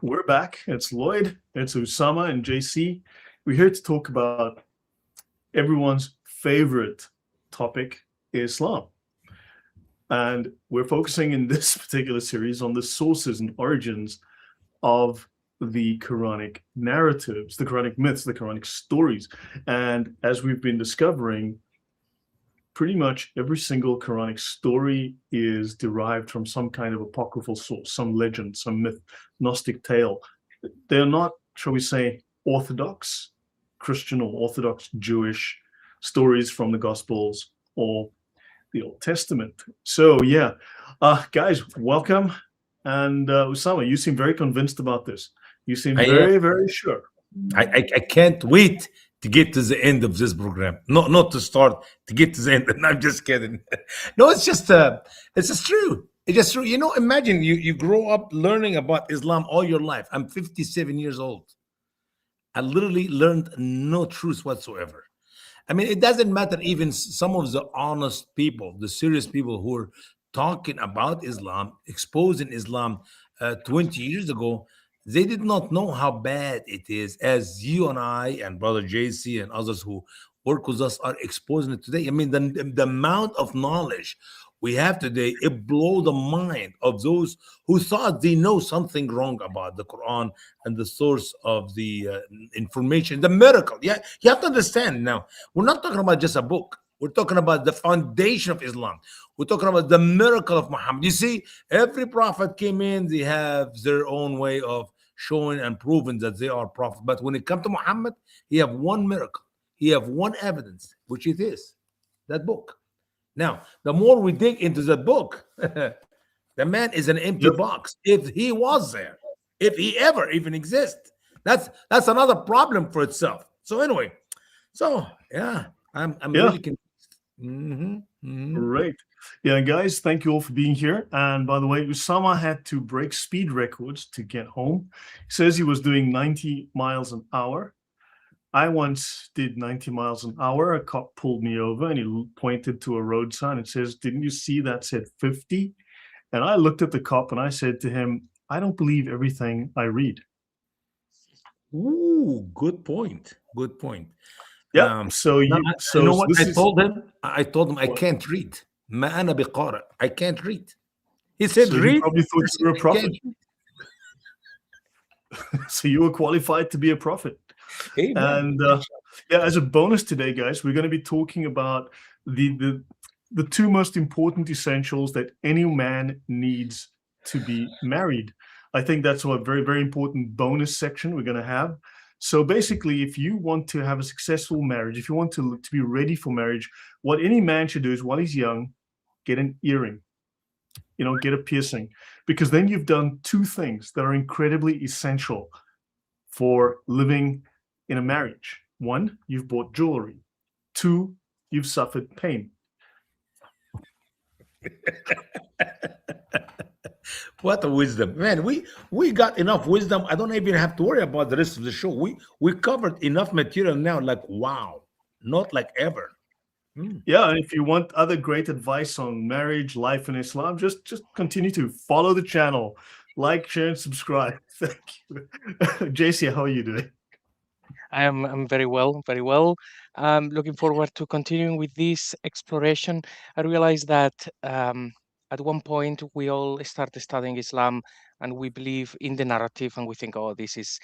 We're back. It's Lloyd, it's Usama, and JC. We're here to talk about everyone's favorite topic, Islam. And we're focusing in this particular series on the sources and origins of the Quranic narratives, the Quranic myths, the Quranic stories. And as we've been discovering, pretty much every single Quranic story is derived from some kind of apocryphal source, some legend, some myth, Gnostic tale. They're not, shall we say, orthodox Christian or orthodox Jewish stories from the Gospels or the Old Testament. So yeah, guys, welcome. And Usama, you seem very convinced about this. You seem I very, very sure. I can't wait to get to the end of this program. Not to start, to get to the end. No, I'm just kidding. No, it's just true. It's just true. Imagine you grow up learning about Islam all your life. I'm 57 years old. I literally learned no truth whatsoever. I mean, it doesn't matter. Even some of the honest people, the serious people who are talking about Islam, exposing Islam 20 years ago, they did not know how bad it is, as you and I and brother JC and others who work with us are exposing it today. I mean, the amount of knowledge we have today, it blows the mind of those who thought they know something wrong about the Quran and the source of the information, the miracle. Yeah, you have to understand now, we're not talking about just a book. We're talking about the foundation of Islam. We're talking about the miracle of Muhammad. You see, every prophet came in, they have their own way of showing and proving that they are prophet. But when it comes to Muhammad, he have one miracle. He have one evidence, which it is that book. Now, the more we dig into the book, the man is an empty Yep. box. If he was there, if he ever even exists, that's another problem for itself. So anyway, so yeah, I'm Yeah. really confused. Great. Yeah, guys, thank you all for being here. And by the way, Usama had to break speed records to get home. He says he was doing 90 miles an hour. I once did 90 miles an hour. A cop pulled me over and he pointed to a road sign and says, "Didn't you see that said 50?" And I looked at the cop and I said to him, "I don't believe everything I read." Ooh, good point. Good point. Yeah. So Now, you you so know what this I is told him? I told him I what? can't read. ما أنا بقارئ. I can't read. He said, So he read. probably thought I you said, were a I can't prophet. read. So you were qualified to be a prophet. Amen. And yeah, as a bonus today, guys, we're going to be talking about the two most important essentials that any man needs to be married. I think that's a very, very important bonus section we're going to have. So basically, if you want to have a successful marriage, if you want to be ready for marriage, what any man should do is while he's young, get an earring, get a piercing, because then you've done two things that are incredibly essential for living in a marriage. One, you've bought jewelry. Two, you've suffered pain. What a wisdom, man! We got enough wisdom. I don't even have to worry about the rest of the show. We covered enough material now. Like wow, not like ever. Hmm. Yeah, and if you want other great advice on marriage, life in Islam, just continue to follow the channel, like, share, and subscribe. Thank you. JC, how are you doing? I'm very well, very well. I'm looking forward to continuing with this exploration. I realized that at one point we all started studying Islam and we believe in the narrative and we think, oh, this is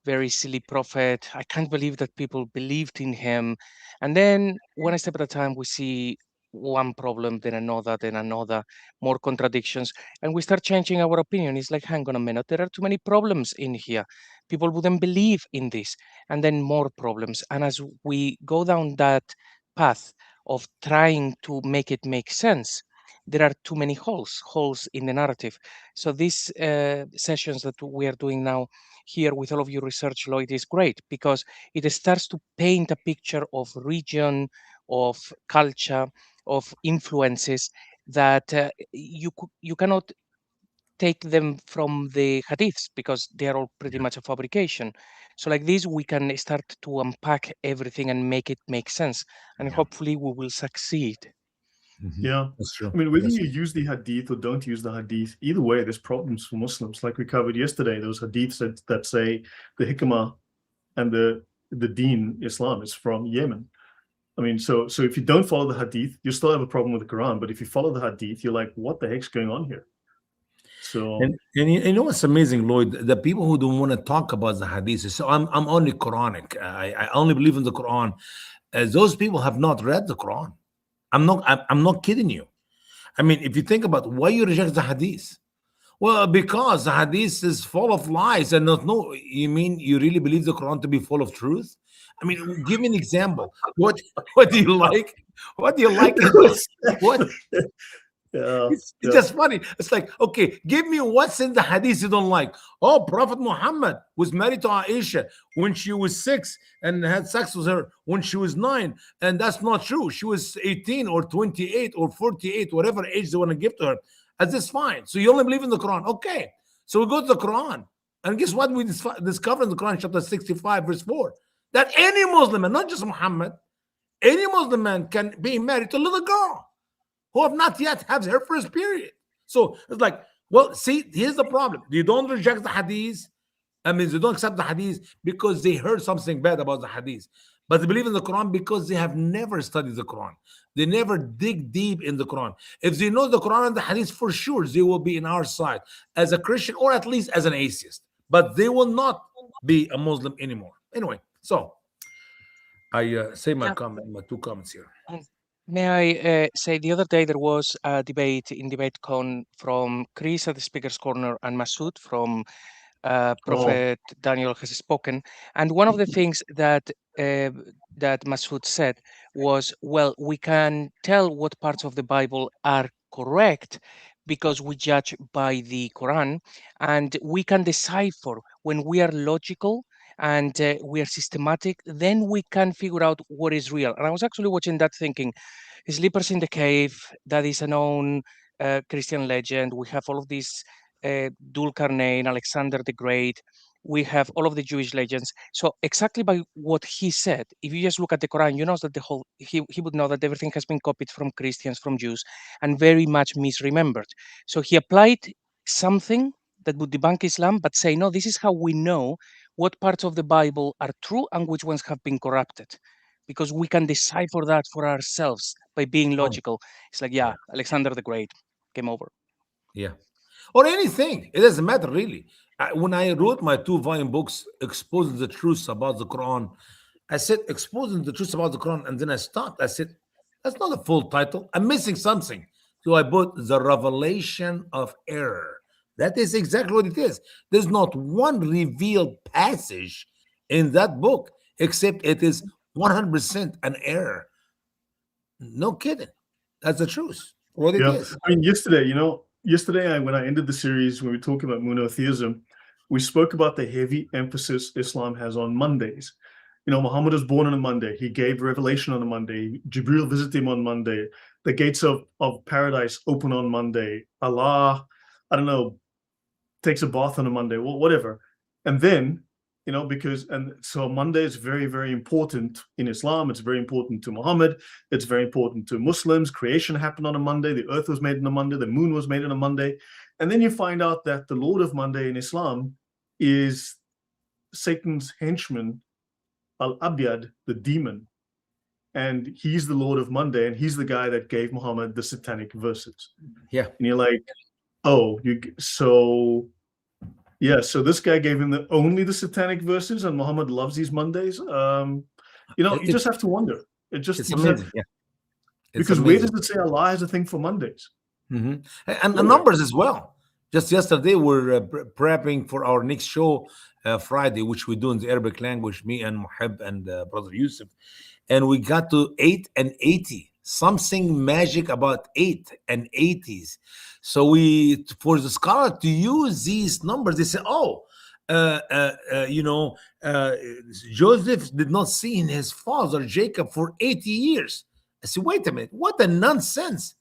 very silly prophet. I can't believe that people believed in him. And then one step at a time, we see one problem, then another, more contradictions, and we start changing our opinion. It's like, hang on a minute, there are too many problems in here. People wouldn't believe in this, and then more problems. And as we go down that path of trying to make it make sense, there are too many holes in the narrative. So these sessions that we are doing now here with all of your research, Lloyd, is great because it starts to paint a picture of region, of culture, of influences that you cannot take them from the hadiths because they are all pretty much a fabrication. So like this, we can start to unpack everything and make it make sense, and hopefully we will succeed. Yeah. That's true. I mean, whether That's you use the hadith or don't use the hadith, either way, there's problems for Muslims. Like we covered yesterday, those hadiths that say the hikmah and the deen, Islam, is from Yemen. I mean, so if you don't follow the hadith, you still have a problem with the Quran. But if you follow the hadith, you're like, what the heck's going on here? So And you know what's amazing, Lloyd? The people who don't want to talk about the hadith. So I'm only Quranic. I only believe in the Quran. Those people have not read the Quran. I'm not kidding you. I mean, if you think about why you reject the hadith, well, because the hadith is full of lies and not no. You mean you really believe the Quran to be full of truth? I mean, give me an example. What do you like? What do you like in this? What? yeah, It's just funny. It's like, okay, give me what's in the hadith you don't like. Oh, Prophet Muhammad was married to Aisha when she was 6 and had sex with her when she was 9. And that's not true. She was 18 or 28 or 48, whatever age they want to give to her. That's just fine. So you only believe in the Quran. Okay. So we go to the Quran. And guess what we discover in the Quran, chapter 65, verse 4? That any Muslim, and not just Muhammad, any Muslim man can be married to a little girl who have not yet had her first period. So it's like, well, see, here's the problem. You don't reject the hadith. I mean, they don't accept the hadith because they heard something bad about the hadith. But they believe in the Quran because they have never studied the Quran. They never dig deep in the Quran. If they know the Quran and the hadith, for sure, they will be in our side as a Christian or at least as an atheist. But they will not be a Muslim anymore. Anyway, so I say my comment, my 2 comments here. And may I say, the other day there was a debate in DebateCon from Chris at the Speaker's Corner and Masood from Prophet Daniel Has Spoken. And one of the things that that Masood said was, well, we can tell what parts of the Bible are correct because we judge by the Quran, and we can decipher when we are logical and we are systematic, then we can figure out what is real. And I was actually watching that thinking, Sleepers in the Cave, that is a known Christian legend. We have all of these Dulkarnain, Alexander the Great. We have all of the Jewish legends. So exactly by what he said, if you just look at the Quran, you know that he would know that everything has been copied from Christians, from Jews, and very much misremembered. So he applied something that would debunk Islam, but say, no, this is how we know what parts of the Bible are true and which ones have been corrupted, because we can decipher that for ourselves by being logical. It's like, yeah, Alexander the Great came over. Yeah. Or anything. It doesn't matter, really. When I wrote my 2-volume books, Exposing the Truths About the Quran, I said, Exposing the Truths About the Quran, and then I stopped. I said, that's not a full title. I'm missing something. So I put The Revelation of Error. That is exactly what it is. There's not one revealed passage in that book, except it is 100% an error. No kidding. That's the truth. What it is. I mean, yesterday when I ended the series, when we were talking about monotheism, we spoke about the heavy emphasis Islam has on Mondays. Muhammad was born on a Monday. He gave revelation on a Monday. Jibril visited him on Monday. The gates of paradise open on Monday. Allah, I don't know, takes a bath on a Monday, whatever. And then, so Monday is very, very important in Islam. It's very important to Muhammad. It's very important to Muslims. Creation happened on a Monday. The earth was made on a Monday. The moon was made on a Monday. And then you find out that the Lord of Monday in Islam is Satan's henchman, Al-Abyad, the demon. And he's the Lord of Monday, and he's the guy that gave Muhammad the satanic verses. Yeah. And you're like, oh, so this guy gave him only the satanic verses, and Muhammad loves these Mondays. You just have to wonder. It's amazing. Yeah. Because where does it say Allah has a thing for Mondays? Mm-hmm. And the numbers as well. Just yesterday, we're prepping for our next show Friday, which we do in the Arabic language, me and Muhib and Brother Yusuf. And we got to 8 and 80. Something magic about 8 and 80s. So for the scholar to use these numbers, they say, Joseph did not see his father Jacob for 80 years. I said, wait a minute, what a nonsense.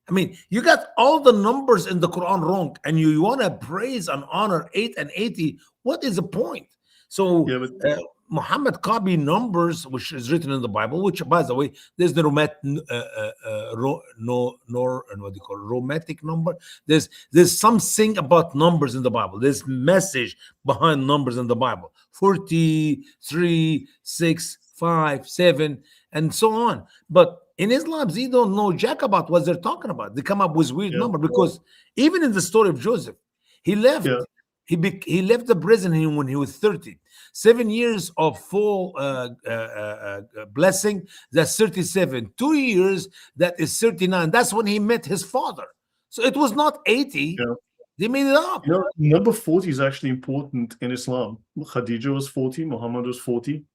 I mean, you got all the numbers in the Quran wrong, and you want to praise and honor 8 and 80. What is the point? So Muhammad copied numbers which is written in the Bible, which, by the way, there's the what do you call it, romantic number. There's something about numbers in the Bible. There's message behind numbers in the Bible. 43, 6, 5, 7, and so on. But in Islam, they don't know jack about what they're talking about. They come up with weird number, because even in the story of Joseph, he left. Yeah. He left the prison when he was 30. 7 years of full blessing, that's 37. 2 years, that is 39. That's when he met his father. So it was not 80. Yeah. They made it up. You know, number 40 is actually important in Islam. Khadija was 40, Muhammad was 40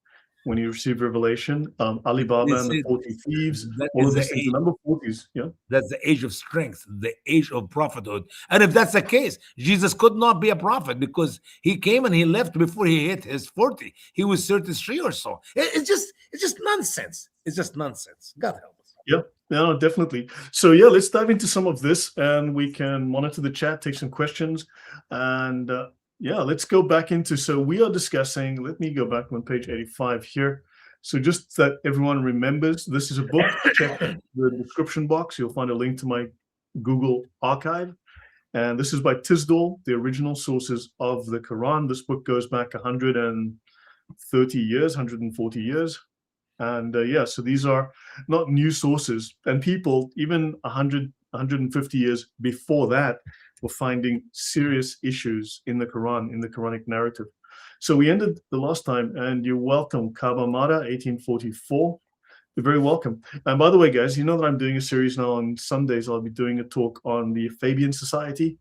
when he received revelation. Ali Baba and the 40 thieves, all of these things. The number 40s, yeah. That's the age of strength, the age of prophethood. And if that's the case, Jesus could not be a prophet, because he came and he left before he hit his 40. He was 33 or so. It's just nonsense. It's just nonsense. God help us. Yeah, no, definitely. So yeah, let's dive into some of this, and we can monitor the chat, take some questions, and yeah, let's go back into, so we are discussing, let me go back on page 85 here. So just that everyone remembers, this is a book. Check the description box. You'll find a link to my Google archive. And this is by Tisdall, the original sources of the Quran. This book goes back 130 years, 140 years. And yeah, so these are not new sources. And people, even 100, 150 years before that, were finding serious issues in the Quran, in the Quranic narrative. So we ended the last time, and you're welcome, Kaba Mara, 1844. You're very welcome. And by the way, guys, you know that I'm doing a series now on Sundays. I'll be doing a talk on the Fabian Society.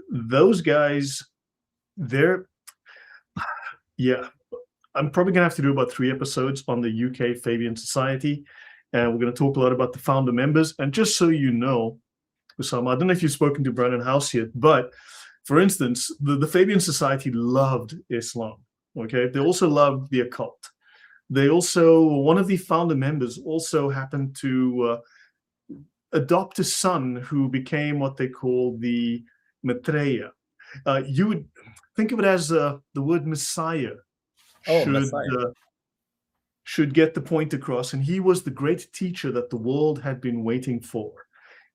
Those guys, yeah, I'm probably going to have to do about 3 episodes on the UK Fabian Society. And we're going to talk a lot about the founder members. And just so you know, Usama, I don't know if you've spoken to Brandon House yet, but for instance, the Fabian Society loved Islam. Okay, they also loved the occult. They also, one of the founder members also happened to adopt a son who became what they call the Maitreya. You would think of it as the word Messiah. Should get the point across, and he was the great teacher that the world had been waiting for.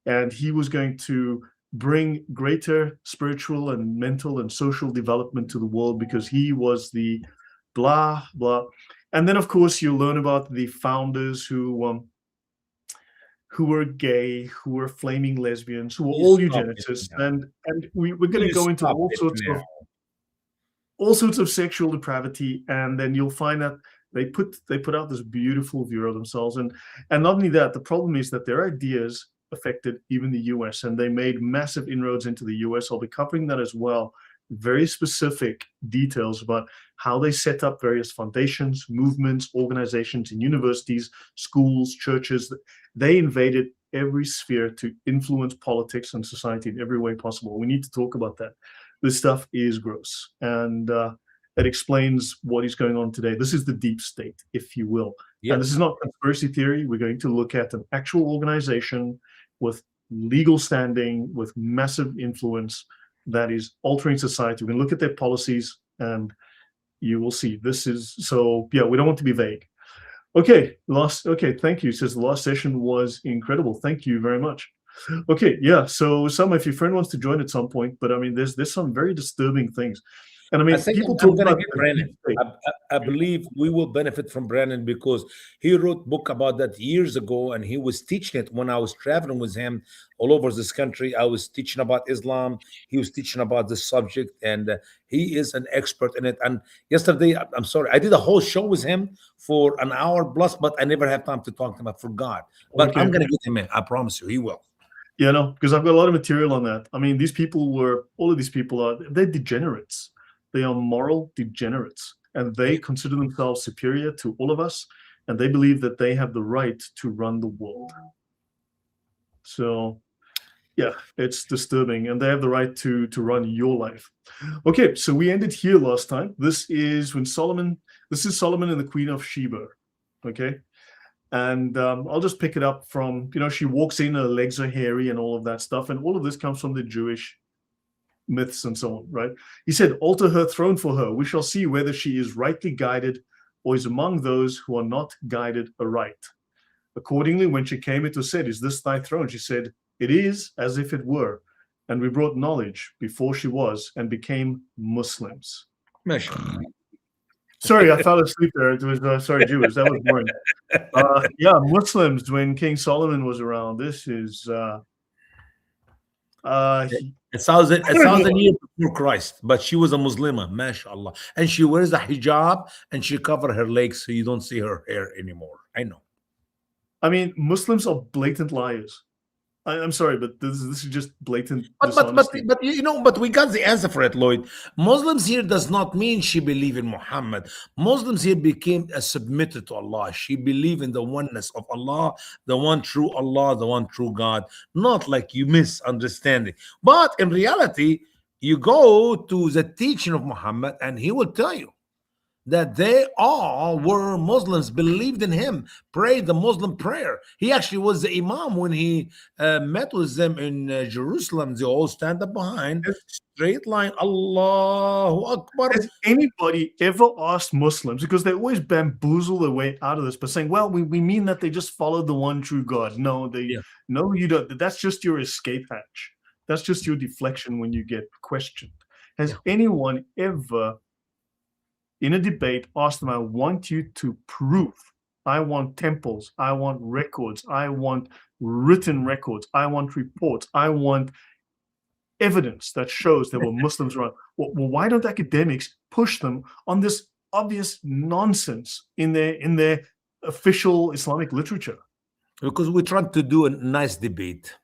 And he was going to bring greater spiritual and mental and social development to the world, because he was the blah, blah. And then, of course, you learn about the founders who were gay, who were flaming lesbians, who were all eugenicists. And we're going to go into all sorts of sexual depravity. And then you'll find that they put out this beautiful view of themselves. And not only that, the problem is that their ideas affected even the US, and they made massive inroads into the US. I'll be covering that as well. Very specific details about how they set up various foundations, movements, organizations in universities, schools, churches. They invaded every sphere to influence politics and society in every way possible. We need to talk about that. This stuff is gross, and it explains what is going on today. This is the deep state, if you will. Yep. And this is not conspiracy theory. We're going to look at an actual organization with legal standing, with massive influence that is altering society. We can look at their policies, and you will see. This is, so yeah, we don't want to be vague. Okay, thank you. It says the last session was incredible. Thank you very much. Okay, yeah, so Usama, if your friend wants to join at some point, but I mean, there's some very disturbing things. And I mean, people talk about Brandon. I believe we will benefit from Brandon, because he wrote a book about that years ago, and he was teaching it when I was traveling with him all over this country. I was teaching about Islam. He was teaching about this subject, and he is an expert in it. And yesterday, I'm sorry, I did a whole show with him for an hour plus, but I never had time to talk to him. I forgot. But okay, I'm going to get him in. I promise you, he will. Yeah, no, because I've got a lot of material on that. I mean, all of these people they're degenerates. They are moral degenerates, and they consider themselves superior to all of us, and they believe that they have the right to run the world. So, yeah, it's disturbing, and they have the right to run your life. Okay, so we ended here last time. This is Solomon and the Queen of Sheba, okay? And I'll just pick it up from, she walks in, her legs are hairy and all of that stuff, and all of this comes from the Jewish myths and so on, right? He said, alter her throne for her. We shall see whether she is rightly guided or is among those who are not guided aright. Accordingly, when she came, it was said, is this thy throne? She said, it is as if it were. And we brought knowledge before she was and became Muslims. MashaAllah. Sorry, I fell asleep there. It was, sorry, Jewish. That was boring. Yeah, Muslims, when King Solomon was around, this is... A thousand years before Christ, but she was a Muslima, mashallah. And she wears a hijab and she cover her legs so you don't see her hair anymore. I know. I mean, Muslims are blatant liars. I'm sorry, but this is just blatant dishonesty. But you know, but we got the answer for it, Lloyd. Muslims here does not mean she believe in Muhammad. Muslims here became submitted to Allah. She believe in the oneness of Allah, the one true Allah, the one true God. Not like you misunderstanding. But in reality, you go to the teaching of Muhammad, and he will tell you that they all were Muslims, believed in him, prayed the Muslim prayer. He actually was the imam when he met with them in Jerusalem. They all stand up behind, straight line, Allahu Akbar. Has anybody ever asked Muslims, because they always bamboozle their way out of this, but saying, well, we mean that they just followed the one true God. No, no, you don't. That's just your escape hatch. That's just your deflection when you get questioned. Has anyone ever in a debate asked them, I want you to prove, I want temples, I want records, I want written records, I want reports, I want evidence that shows there were Muslims around. Well, why don't academics push them on this obvious nonsense in their official Islamic literature? Because we're trying to do a nice debate.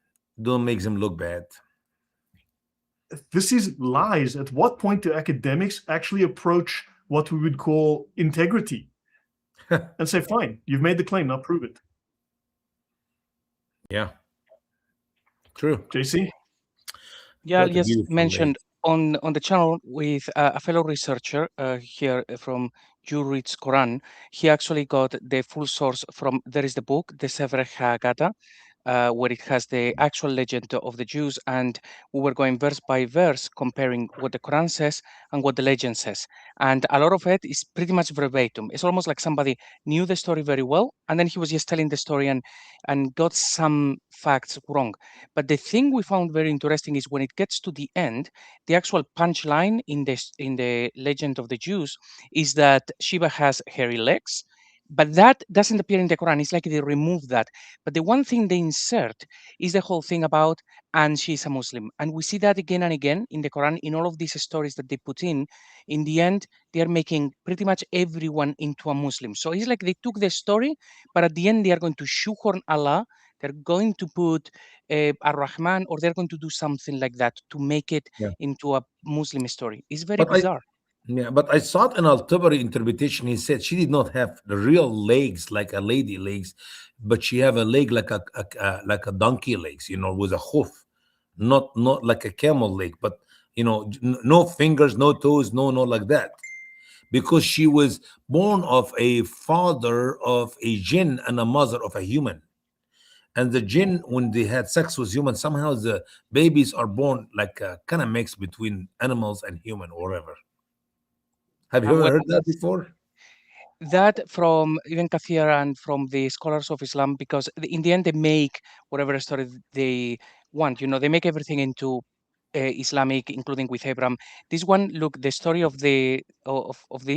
Don't make them look bad. This is lies. At what point do academics actually approach what we would call integrity and say, fine, you've made the claim, now prove it? Yeah, true. JC? Yeah, I'll just mention on the channel with a fellow researcher here from Jurid's Quran. He actually got the full source from, there is the book, the Sefer Haggadah, where it has the actual legend of the Jews, and we were going verse by verse comparing what the Quran says and what the legend says. And a lot of it is pretty much verbatim. It's almost like somebody knew the story very well, and then he was just telling the story and got some facts wrong. But the thing we found very interesting is when it gets to the end, the actual punchline in the legend of the Jews is that Sheba has hairy legs. But that doesn't appear in the Quran. It's like they remove that. But the one thing they insert is the whole thing about, and she's a Muslim. And we see that again and again in the Quran, in all of these stories that they put in. In the end, they are making pretty much everyone into a Muslim. So it's like they took the story, but at the end, they are going to shoehorn Allah. They're going to put Ar-Rahman, or they're going to do something like that to make it into a Muslim story. It's very bizarre. Yeah, but I saw it in Al-Tabari interpretation. He said she did not have the real legs like a lady legs, but she have a leg like a donkey legs, you know, with a hoof, not like a camel leg, but you know, no fingers, no toes, no like that, because she was born of a father of a jinn and a mother of a human. And the jinn, when they had sex with humans, somehow the babies are born like a kind of mix between animals and human or whatever. Have you ever heard that before? That from Ibn Kathir and from the scholars of Islam, because in the end they make whatever story they want. You know, they make everything into Islamic, including with Abraham. This one, look, the story of this,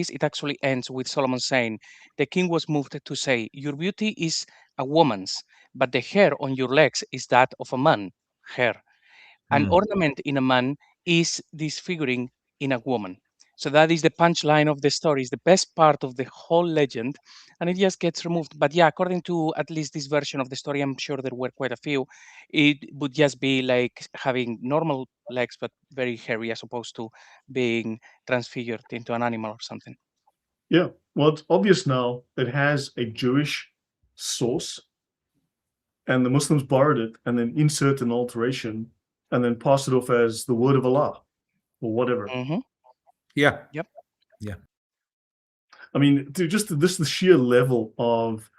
it actually ends with Solomon saying, the king was moved to say, your beauty is a woman's, but the hair on your legs is that of a man, hair. An ornament in a man is disfiguring in a woman. So that is the punchline of the story, is the best part of the whole legend, and it just gets removed. But yeah, according to at least this version of the story, I'm sure there were quite a few, it would just be like having normal legs, but very hairy, as opposed to being transfigured into an animal or something. Yeah, well, it's obvious now it has a Jewish source, and the Muslims borrowed it and then insert an alteration and then pass it off as the word of Allah or whatever. Yeah. Yep. Yeah. I mean, just the sheer level of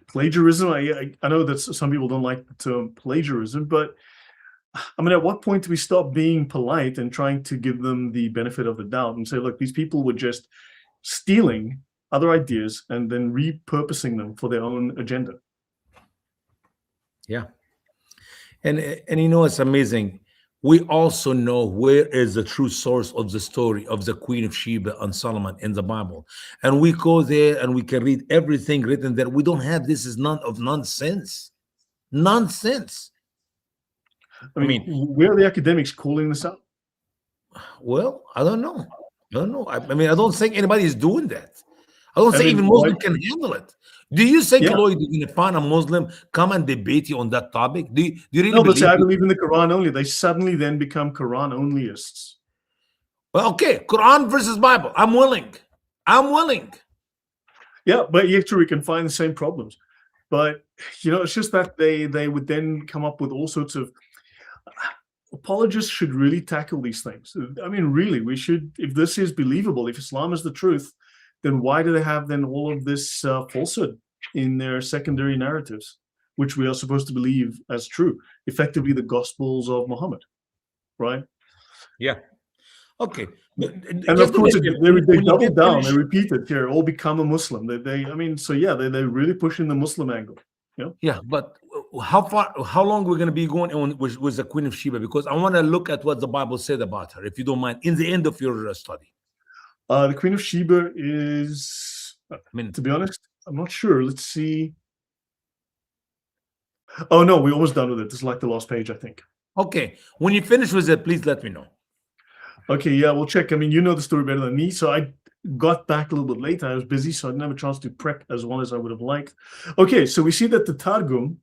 plagiarism. I know that some people don't like the term plagiarism, but I mean, at what point do we stop being polite and trying to give them the benefit of the doubt and say, look, these people were just stealing other ideas and then repurposing them for their own agenda. Yeah. And you know, it's amazing. We also know where is the true source of the story of the Queen of Sheba and Solomon in the Bible. And we go there and we can read everything written there. We don't have this is none of nonsense. Nonsense. I mean, where are the academics calling this out? Well, I don't know. I mean, I don't think anybody is doing that. I don't think even Muslim can handle it. Do you think, Lloyd, you're going to find a Muslim come and debate you on that topic? Do you really no, but believe I believe in the Quran only. They suddenly then become Quran onlyists. Well, okay, Quran versus Bible. I'm willing. Yeah, but actually we can find the same problems. But, you know, it's just that they would then come up with all sorts of... Apologists should really tackle these things. I mean, really, we should, if this is believable, if Islam is the truth, then why do they have then all of this falsehood in their secondary narratives, which we are supposed to believe as true? Effectively, the Gospels of Muhammad, right? Yeah. Okay. And of course, they double down, they repeat it here, all become a Muslim. I mean, so yeah, they're really pushing the Muslim angle. Yeah. Yeah, but how long we're going to be going on with the Queen of Sheba? Because I want to look at what the Bible said about her, if you don't mind, in the end of your study. The Queen of Sheba is, to be honest, I'm not sure. Let's see. Oh no, we're almost done with it. This is like the last page, I think. Okay, when you finish with it, please let me know. Okay, yeah, we'll check. I mean, you know the story better than me, so I got back a little bit late. I was busy, so I didn't have a chance to prep as well as I would have liked. Okay, so we see that the Targum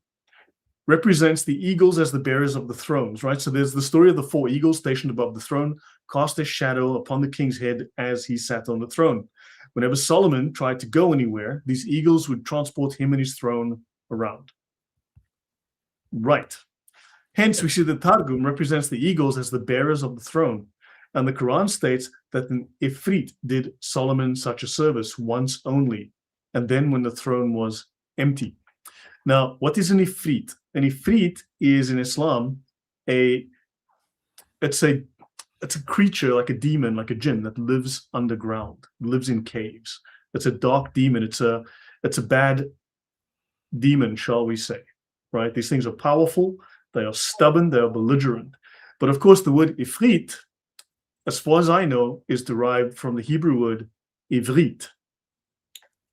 represents the eagles as the bearers of the thrones, right? So there's the story of the 4 eagles stationed above the throne, cast their shadow upon the king's head as he sat on the throne. Whenever Solomon tried to go anywhere, these eagles would transport him and his throne around. Right. Hence, we see the Targum represents the eagles as the bearers of the throne. And the Quran states that an Ifrit did Solomon such a service once only, and then when the throne was empty. Now, what is an Ifrit? An Ifrit is in Islam it's a creature like a demon, like a Jinn that lives underground, lives in caves. It's a dark demon. It's a bad demon, shall we say, right? These things are powerful. They are stubborn. They are belligerent. But of course, the word Ifrit, as far as I know, is derived from the Hebrew word ivrit.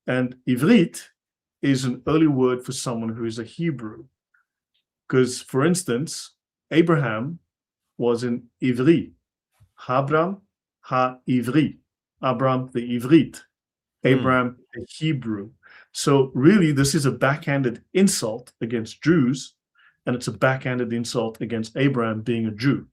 And ivrit is an early word for someone who is a Hebrew. Because, for instance, Abraham was an Ivri. Abram ha-Ivri. Abram the Ivrit. Abraham the Hebrew. So really, this is a backhanded insult against Jews, and it's a backhanded insult against Abraham being a Jew.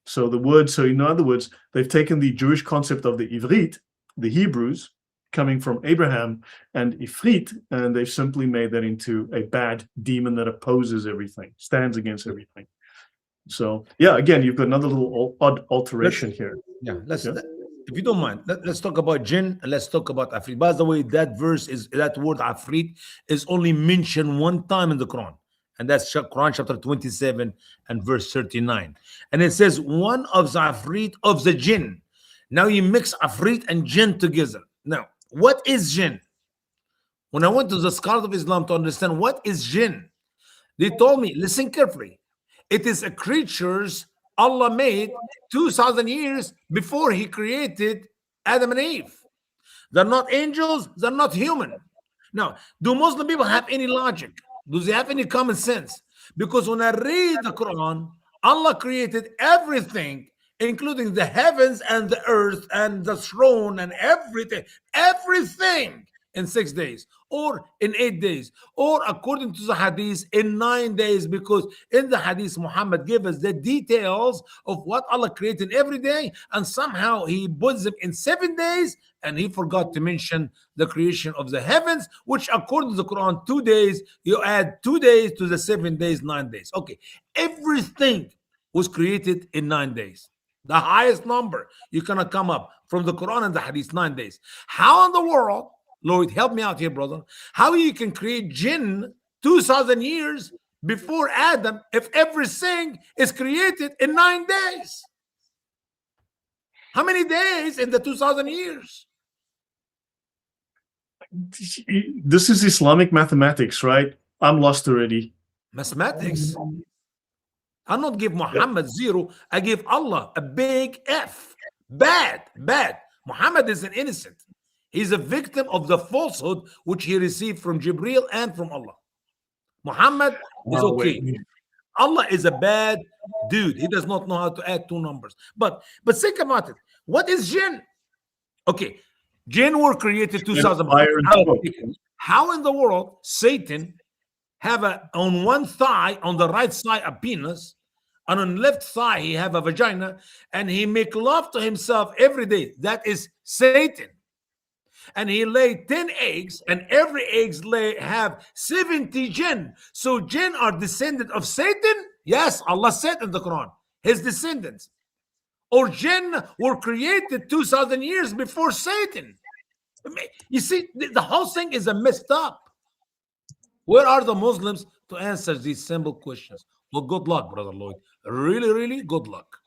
So in other words, they've taken the Jewish concept of the Ivrit, the Hebrews, coming from Abraham and Ifrit, and they've simply made that into a bad demon that opposes everything, stands against everything. So yeah, again, you've got another little odd alteration here. Yeah, if you don't mind, let's talk about Jinn and let's talk about Ifrit. By the way, that word Ifrit is only mentioned one time in the Quran. And that's Quran chapter 27 and verse 39. And it says, one of the Ifrit of the Jinn. Now you mix Ifrit and Jinn together. Now, what is Jinn? When I went to the scholars of Islam to understand what is Jinn, they told me, listen carefully. It is a creatures Allah made 2,000 years before he created Adam and Eve. They're not angels, they're not human. Now, do Muslim people have any logic? Do they have any common sense? Because when I read the Quran, Allah created everything, including the heavens and the earth and the throne and everything in 6 days or in 8 days, or according to the hadith in 9 days, because in the hadith Muhammad gave us the details of what Allah created every day, and somehow he puts them in 7 days, and he forgot to mention the creation of the heavens, which according to the Quran 2 days, you add 2 days to the 7 days, 9 days. Okay, everything was created in 9 days. The highest number you cannot come up from the Quran and the hadith, 9 days. How in the world, Lloyd, help me out here, brother, how you can create Jinn 2,000 years before Adam if everything is created in 9 days? How many days in the 2,000 years? This is Islamic mathematics, right? I'm lost already. Mathematics. I don't give Yep. Muhammad 0. I give Allah a big F. Bad, bad. Muhammad is an innocent. He's a victim of the falsehood which he received from Jibril and from Allah. Muhammad is Wow, okay. wait. Allah is a bad dude. He does not know how to add two numbers. But think about it. What is Jinn? Okay, Jinn were created 2000. Fire and smoke. How in the world Satan have on one thigh, on the right side, a penis, and on left thigh he have a vagina, and he make love to himself every day? That is Satan. And he lay 10 eggs, and every eggs lay have 70 jinn. So jinn are descendant of Satan? Yes, Allah said in the Quran, his descendants. Or jinn were created 2,000 years before Satan. You see, the whole thing is a messed up. Where are the Muslims to answer these simple questions? Well, good luck, Brother Lloyd. Really, really good luck.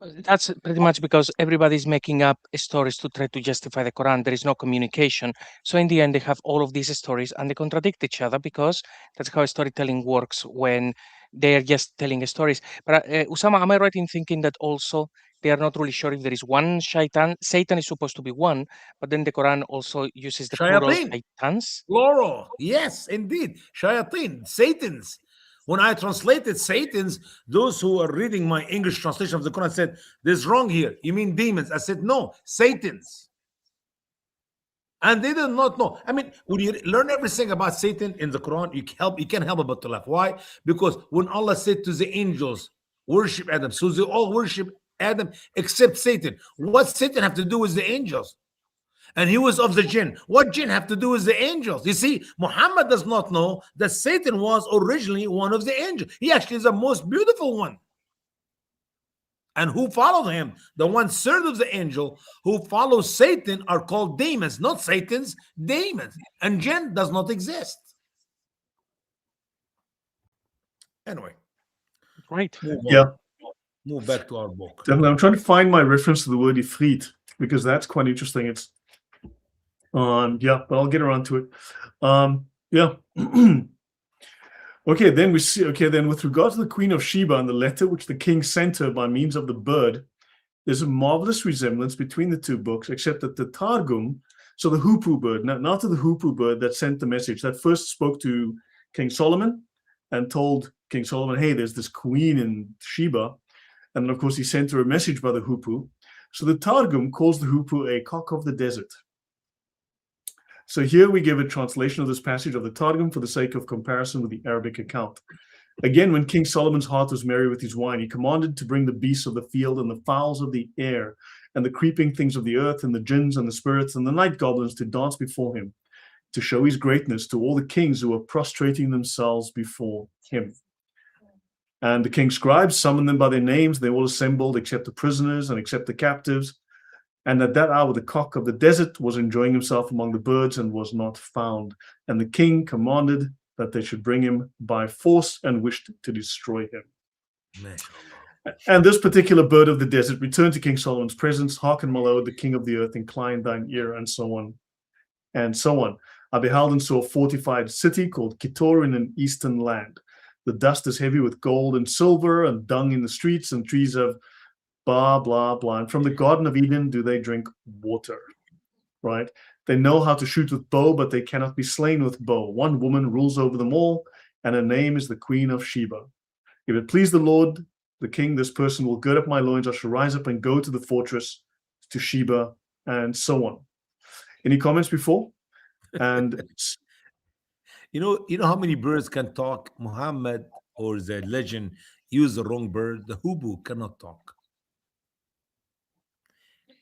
That's pretty much because everybody's making up stories to try to justify the Quran. There is no communication. So in the end, they have all of these stories and they contradict each other because that's how storytelling works when they are just telling stories. But Usama, am I right in thinking that also they are not really sure if there is one shaitan? Satan is supposed to be one, but then the Quran also uses the plural Shayateen. shaitans. Plural. Yes, indeed. Shayateen, Satans. When I translated Satans, those who are reading my English translation of the Quran said, "This is wrong here. You mean demons?" I said, "No, Satans." And they did not know. I mean, when you learn everything about Satan in the Quran, you can't help but to laugh. Why? Because when Allah said to the angels, worship Adam, so they all worship Adam except Satan. What Satan have to do with the angels? And he was of the jinn. What jinn have to do with the angels? You see, Muhammad does not know that Satan was originally one of the angels. He actually is the most beautiful one. And who followed him? The 1/3 of the angel who follow Satan are called demons, not Satans, demons. And jinn does not exist. Anyway. Right. Move back to our book. Definitely. I'm trying to find my reference to the word Ifrit because that's quite interesting. It's but I'll get around to it. Okay, then we see. Okay, then with regard to the Queen of Sheba and the letter which the king sent her by means of the bird, there's a marvelous resemblance between the two books, except that the Targum, so the hoopoe bird, not to the hoopoe bird that sent the message, that first spoke to King Solomon and told King Solomon, hey, there's this queen in Sheba. And then, of course, he sent her a message by the hoopoe. So the Targum calls the hoopoe a cock of the desert. So here we give a translation of this passage of the Targum for the sake of comparison with the Arabic account. Again, when King Solomon's heart was merry with his wine, he commanded to bring the beasts of the field and the fowls of the air and the creeping things of the earth and the jinns and the spirits and the night goblins to dance before him, to show his greatness to all the kings who were prostrating themselves before him. And the king's scribes summoned them by their names. They all assembled except the prisoners and except the captives. And at that hour, the cock of the desert was enjoying himself among the birds and was not found. And the king commanded that they should bring him by force and wished to destroy him. And this particular bird of the desert returned to King Solomon's presence. Hearken, my lord, the king of the earth, incline thine ear, and so on, and so on. I beheld and saw a fortified city called Kitor in an eastern land. The dust is heavy with gold and silver and dung in the streets and trees of blah, blah, blah. And from the Garden of Eden do they drink water, right? They know how to shoot with bow, but they cannot be slain with bow. One woman rules over them all, and her name is the Queen of Sheba. If it please the Lord, the king, this person will gird up my loins. I shall rise up and go to the fortress, to Sheba, and so on. Any comments before? And you know how many birds can talk? Muhammad or the legend use the wrong bird. The hoopoe cannot talk.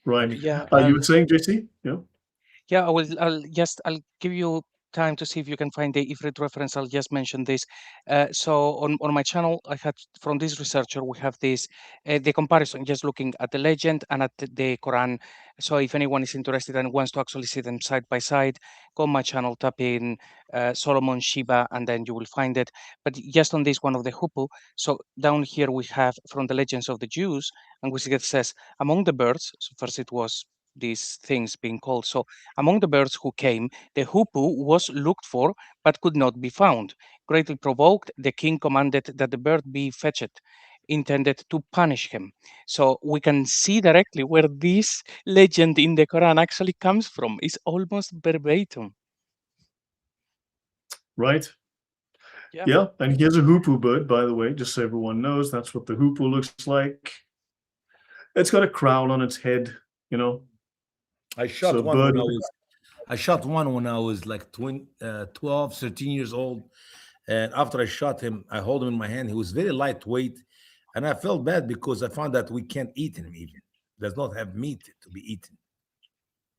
Right. Yeah. You were saying, JC? Yeah. Yeah, I'll give you time to see if you can find the Ifrit reference. I'll just mention this. So on my channel, I had from this researcher, we have this the comparison, just looking at the legend and at the Quran. So if anyone is interested and wants to actually see them side by side, go on my channel, type in Solomon Sheba, and then you will find it. But just on this one of the hoopoe, so down here we have from the legends of the Jews, and we see it says among the birds. So first it was these things being called. So among the birds who came, the hoopoe was looked for but could not be found. Greatly provoked, the king commanded that the bird be fetched, intended to punish him. So we can see directly where this legend in the Quran actually comes from. It's almost verbatim. Right? Yeah. Yeah, and here's a hoopoe bird, by the way, just so everyone knows. That's what the hoopoe looks like. It's got a crown on its head, you know. I shot So one bird. when I shot one when I was like 12, 13 years old. And after I shot him, I hold him in my hand. He was very lightweight. And I felt bad because I found that we can't eat him even. Does not have meat to be eaten.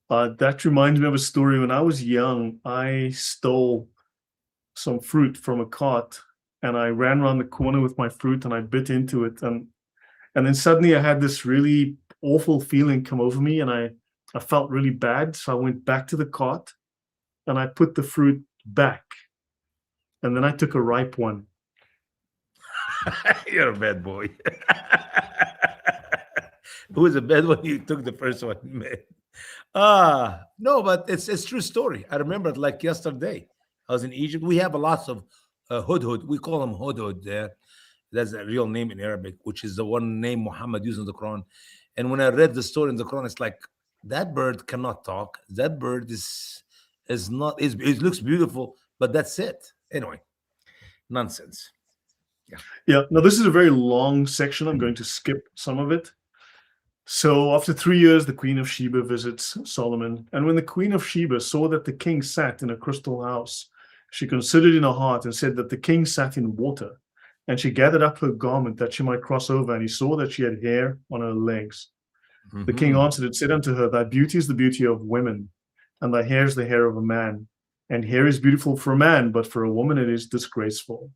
That reminds me of a story. When I was young, I stole some fruit from a cart and I ran around the corner with my fruit and I bit into it. And then suddenly I had this really awful feeling come over me and I felt really bad. So I went back to the cart and I put the fruit back. And then I took a ripe one. You're a bad boy. Who was a bad one? You took the first one, man. No, but it's a true story. I remember it like yesterday. I was in Egypt. We have a lots of hudhud. We call them hudhud there. That's a real name in Arabic, which is the one name Muhammad used in the Quran. And when I read the story in the Quran, it's like that bird cannot talk. That bird is not. It looks beautiful, but that's it. Anyway, nonsense. Yeah. Now this is a very long section. I'm going to skip some of it. So after 3 years, the queen of Sheba visits Solomon. And when the queen of Sheba saw that the king sat in a crystal house, she considered in her heart and said that the king sat in water. And she gathered up her garment that she might cross over, and he saw that she had hair on her legs. The king answered and said unto her, thy beauty is the beauty of women, and thy hair is the hair of a man. And hair is beautiful for a man, but for a woman it is disgraceful.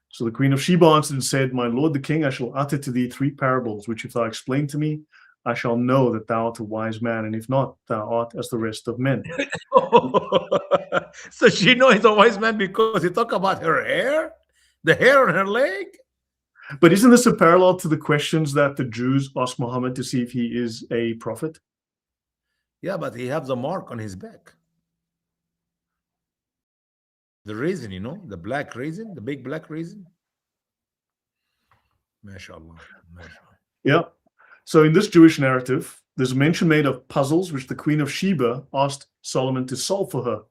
So the queen of Sheba answered and said, my lord the king, I shall utter to thee 3 parables, which if thou explain to me, I shall know that thou art a wise man, and if not, thou art as the rest of men. So she knows he's a wise man because he talk about her hair, the hair on her leg. But isn't this a parallel to the questions that the Jews asked Muhammad to see if he is a prophet? Yeah, but he has a mark on his back. The raisin, the black raisin, the big black raisin. MashaAllah. MashaAllah. Yeah. So in this Jewish narrative, there's mention made of puzzles which the queen of Sheba asked Solomon to solve for her.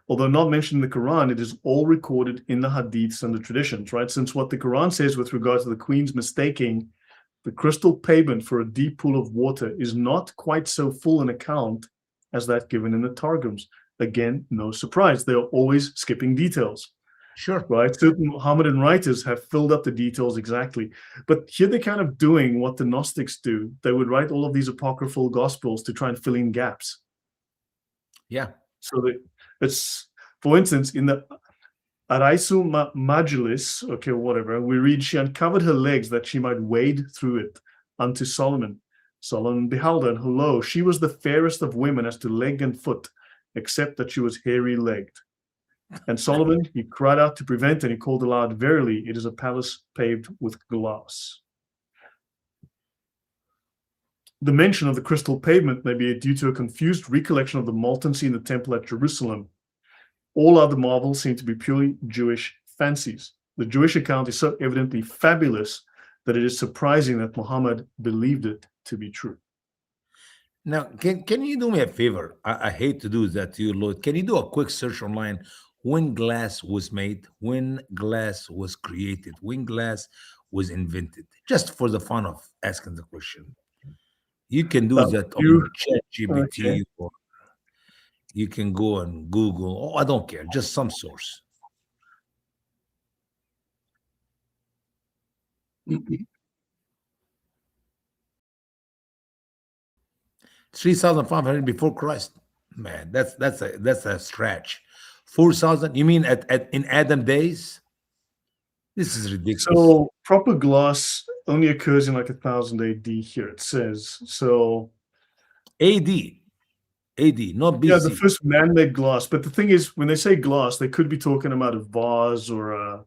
Although not mentioned in the Quran, it is all recorded in the hadiths and the traditions, right? Since what the Quran says with regard to the queen's mistaking the crystal pavement for a deep pool of water is not quite so full an account as that given in the Targums. Again, no surprise. They are always skipping details. Sure. Right? Certain Mohammedan writers have filled up the details exactly. But here they're kind of doing what the Gnostics do. They would write all of these apocryphal gospels to try and fill in gaps. Yeah. So it's, for instance, in the Araisu Majlis, okay, whatever, we read, she uncovered her legs that she might wade through it unto Solomon. Solomon beheld her, and lo, she was the fairest of women as to leg and foot, except that she was hairy-legged. And Solomon, he cried out to prevent, and he called aloud, verily, it is a palace paved with glass. The mention of the crystal pavement may be due to a confused recollection of the molten sea in the temple at Jerusalem. All other marvels seem to be purely Jewish fancies. The Jewish account is so evidently fabulous that it is surprising that Muhammad believed it to be true. Now, can you do me a favor? I hate to do that to you, Lord. Can you do a quick search online when glass was made, when glass was created, when glass was invented? Just for the fun of asking the question. You can do that on ChatGPT, okay, or you can go and Google. Oh, I don't care. Just some source. 3,500 before Christ. Man, that's a stretch. 4,000. You mean in Adam days? This is ridiculous. So proper glass only occurs in like 1000 AD here, it says. So AD, not BC. Yeah, the first man-made glass. But the thing is, when they say glass, they could be talking about a vase or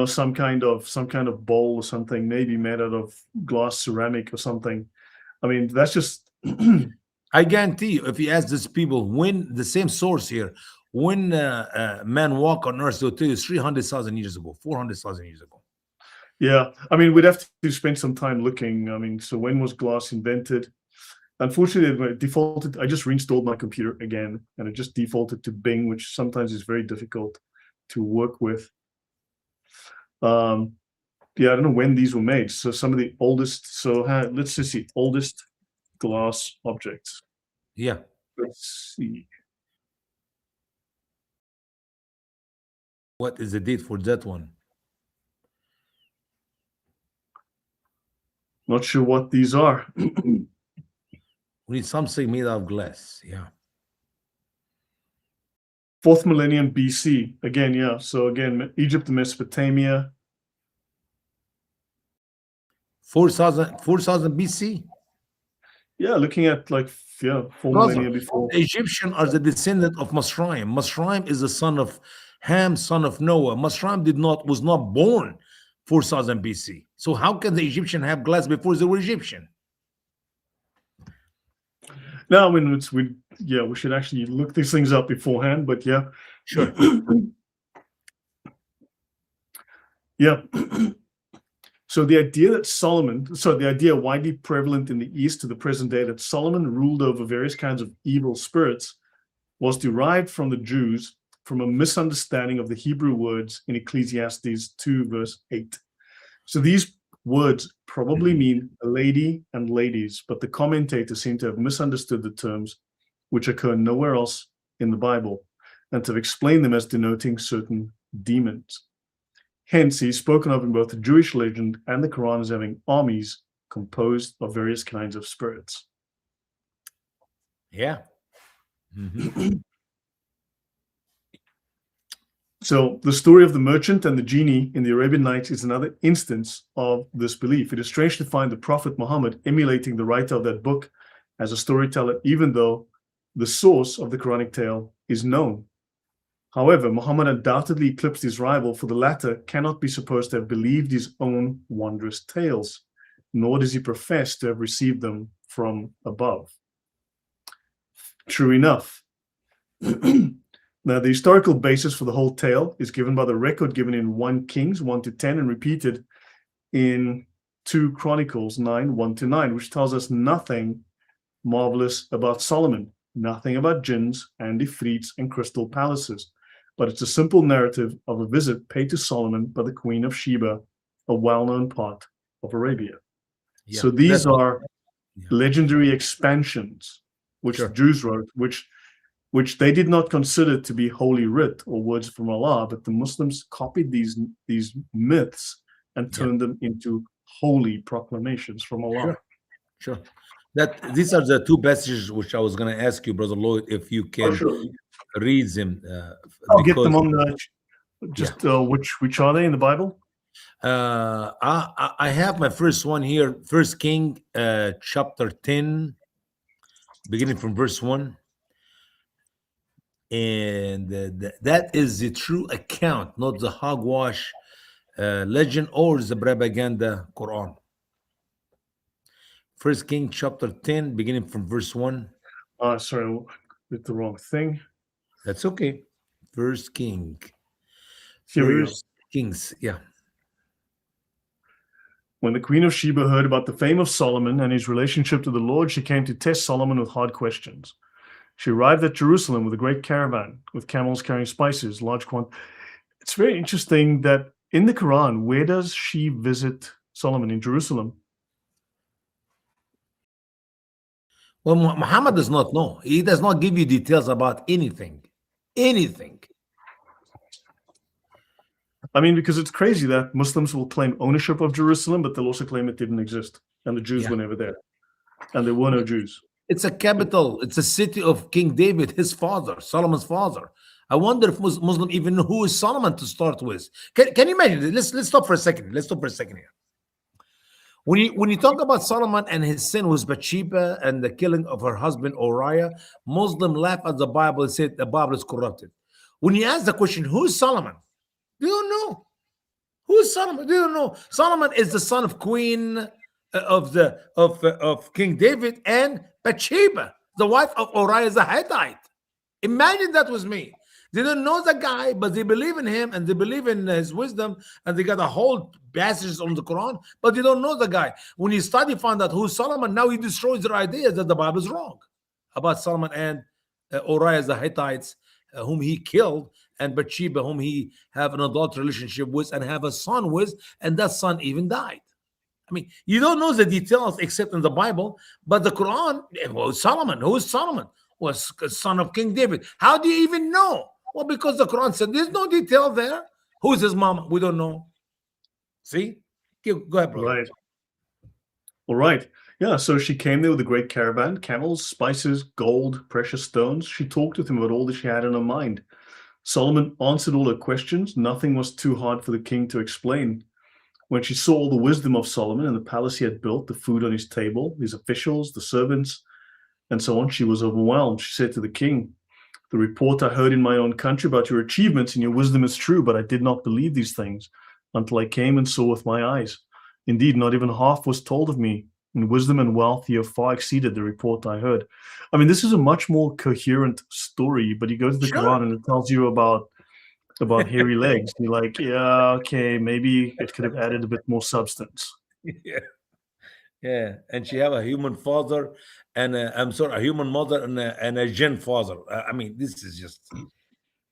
some kind of bowl or something, maybe made out of glass ceramic or something. I mean, that's just I guarantee you, if you ask these people when the same source here, when man walk on earth, they'll tell you 300,000 years ago, 400,000 years ago. Yeah, I mean, we'd have to spend some time looking. I mean, so when was glass invented? Unfortunately, it defaulted. I just reinstalled my computer again, and it just defaulted to Bing, which sometimes is very difficult to work with. Yeah, I don't know when these were made. So some of the oldest. So let's just see, oldest glass objects. Yeah. Let's see. What is the date for that one? Not sure what these are. We need something made out of glass. Yeah. 4th millennium BC. Again, yeah. So again, Egypt and Mesopotamia. 4,000 BC. Yeah, looking at like 4 Brother, millennia before. the Egyptian are the descendant of Masraim. Masraim is the son of Ham, son of Noah. Masraim was not born 4,000 BC. So how can the Egyptian have glass before they were Egyptian? No, I mean we should actually look these things up beforehand, but yeah. Sure. Yeah. So the idea widely prevalent in the East to the present day that Solomon ruled over various kinds of evil spirits was derived from the Jews from a misunderstanding of the Hebrew words in Ecclesiastes 2 verse 8. So these words probably mean a lady and ladies, but the commentators seem to have misunderstood the terms, which occur nowhere else in the Bible, and to have explained them as denoting certain demons. Hence, he's spoken of in both the Jewish legend and the Quran as having armies composed of various kinds of spirits. Yeah. So the story of the merchant and the genie in the Arabian Nights is another instance of this belief. It is strange to find the Prophet Muhammad emulating the writer of that book as a storyteller, even though the source of the Quranic tale is known. However, Muhammad undoubtedly eclipsed his rival, for the latter cannot be supposed to have believed his own wondrous tales, nor does he profess to have received them from above. True enough. Now, the historical basis for the whole tale is given by the record given in 1 Kings 1 to 10 and repeated in 2 Chronicles 9 1 to 9, which tells us nothing marvelous about Solomon, nothing about jinns and Ifrits and crystal palaces, but it's a simple narrative of a visit paid to Solomon by the Queen of Sheba, a well-known part of Arabia. Yeah, so these are legendary expansions, which Sure. the Jews wrote, which they did not consider to be holy writ or words from Allah, but the Muslims copied these myths and turned them into holy proclamations from Allah. Sure. These are the 2 passages which I was going to ask you, Brother Lloyd, if you can read them. I'll get them on the which are they in the Bible? I have my first one here, 1 King chapter 10, beginning from verse 1. And that is the true account, not the hogwash legend or the propaganda Quran. 1 King chapter 10, beginning from verse 1. Sorry, I did the wrong thing. That's okay. 1 King. Here we go. Kings, yeah. When the Queen of Sheba heard about the fame of Solomon and his relationship to the Lord, she came to test Solomon with hard questions. She arrived at Jerusalem with a great caravan, with camels carrying spices, large quantities. It's very interesting that in the Quran, where does she visit Solomon? In Jerusalem? Well, Muhammad does not know. He does not give you details about anything. Anything. I mean, because it's crazy that Muslims will claim ownership of Jerusalem, but they'll also claim it didn't exist, and the Jews were never there, and there were no Jews. It's a capital. It's a city of King David, his father, Solomon's father. I wonder if Muslim even know who is Solomon to start with. Can you imagine? Let's stop for a second. Let's stop for a second here. When you talk about Solomon and his sin with Bathsheba and the killing of her husband Uriah, Muslims laugh at the Bible and say the Bible is corrupted. When you ask the question, who is Solomon? They don't know. Who is Solomon? They don't know. Solomon is the son of Queen of King David and Bathsheba. the wife of Uriah the Hittite. Imagine that with me. They don't know the guy, but they believe in him and they believe in his wisdom, and they got a whole passages on the Quran, but they don't know the guy. When you study, find out who's Solomon, now he destroys their ideas that the Bible is wrong about Solomon and Uriah the Hittites, whom he killed, and Bathsheba, whom he have an adult relationship with and have a son with, and that son even died. I mean, you don't know the details except in the Bible, but the Quran, well, Solomon, who is Solomon? Was son of King David. How do you even know? Well, because the Quran said there's no detail there. Who's his mom? We don't know. See? Go ahead, brother. Right. All right. Yeah, so she came there with a great caravan, camels, spices, gold, precious stones. She talked with him about all that she had in her mind. Solomon answered all her questions. Nothing was too hard for the king to explain. When she saw all the wisdom of Solomon and the palace he had built, the food on his table, his officials, the servants, and so on, she was overwhelmed. She said to the king, "The report I heard in my own country about your achievements and your wisdom is true, but I did not believe these things until I came and saw with my eyes. Indeed, not even half was told of me. In wisdom and wealth, you have far exceeded the report I heard." I mean, this is a much more coherent story, but you go to the Quran and it tells you about hairy legs. You're like, yeah, okay, maybe it could have added a bit more substance. Yeah, and she have a human father and a human mother and a Jinn father. I mean, this is just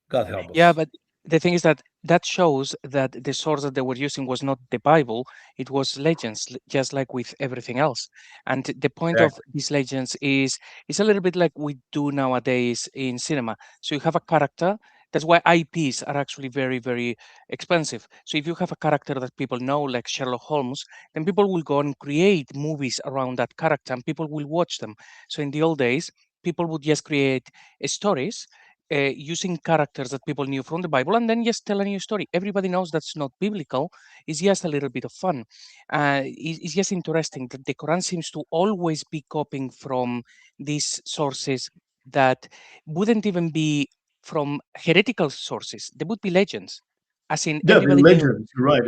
God help us. Yeah, but the thing is that shows that the source that they were using was not the Bible, it was legends, just like with everything else. And the point of these legends is a little bit like we do nowadays in cinema. So you have a character. That's why IPs are actually very, very expensive. So if you have a character that people know, like Sherlock Holmes, then people will go and create movies around that character and people will watch them. So in the old days, people would just create stories using characters that people knew from the Bible and then just tell a new story. Everybody knows that's not biblical. It's just a little bit of fun. It's just interesting that the Quran seems to always be copying from these sources that wouldn't even be from heretical sources. They would be legends. As in, Yeah, everybody they're knew. legends. You're right.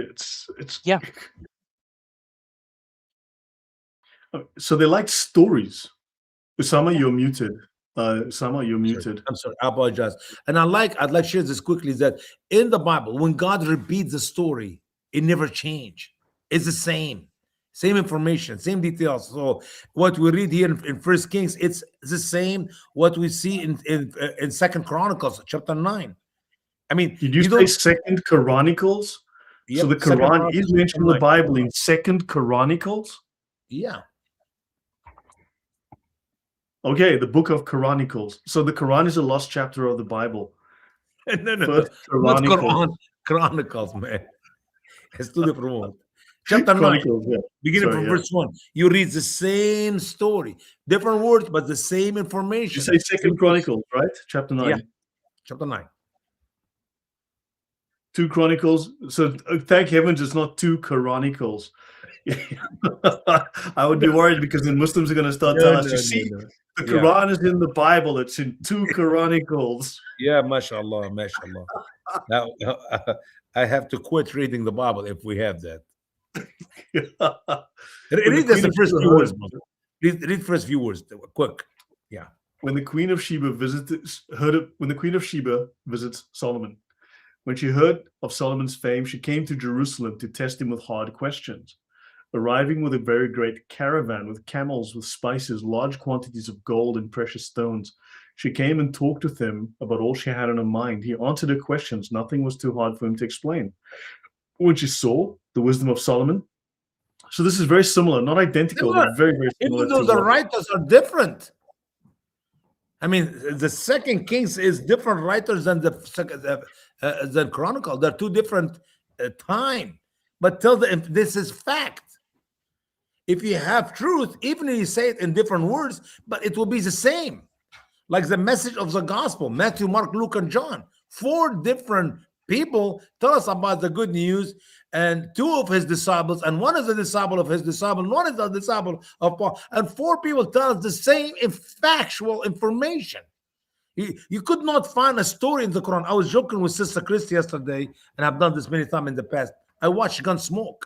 It's Yeah. So they like stories. Usama, you're muted. Usama, you're muted. I'm sorry, I apologize. And I'd like to share this quickly, that in the Bible, when God repeats the story, it never changed. It's the same information, same details. So what we read here in First Kings, it's the same what we see in Second Chronicles chapter 9. I mean, Did you say Second Chronicles? Yep, so the Quran is mentioned in the Bible in Second Chronicles? Yeah. Okay, the book of Chronicles. So the Quran is a lost chapter of the Bible. No. Not Quran. Chronicles, man. It's two different words. Chapter 9, beginning from verse 1. You read the same story, different words, but the same information. You say Second Chronicles, right? Chapter 9. Yeah, chapter 9. 2 Chronicles. So thank heavens it's not 2 Chronicles. I would be worried because then Muslims are going to start telling us, the Quran is in the Bible. It's in 2 Chronicles. Yeah, mashallah, mashallah. Now, I have to quit reading the Bible if we have that. Read the first few words, brother. Read first few words, quick. Yeah. When the Queen of Sheba visits Solomon, when she heard of Solomon's fame, she came to Jerusalem to test him with hard questions. Arriving with a very great caravan, with camels, with spices, large quantities of gold and precious stones, she came and talked with him about all she had in her mind. He answered her questions. Nothing was too hard for him to explain. When she saw the wisdom of Solomon, so this is very similar, not identical, but very, very similar. Even though the writers are different. I mean, the Second Kings is different writers than than Chronicle. They're two different time. But tell them this is fact. If you have truth, even if you say it in different words, but it will be the same. Like the message of the gospel, Matthew, Mark, Luke, and John. 4 different people tell us about the good news, and 2 of his disciples, and 1 is a disciple of his disciple, and 1 is a disciple of Paul, and 4 people tell us the same factual information. You could not find a story in the Quran. I was joking with Sister Christy yesterday, and I've done this many times in the past. I watched Gunsmoke,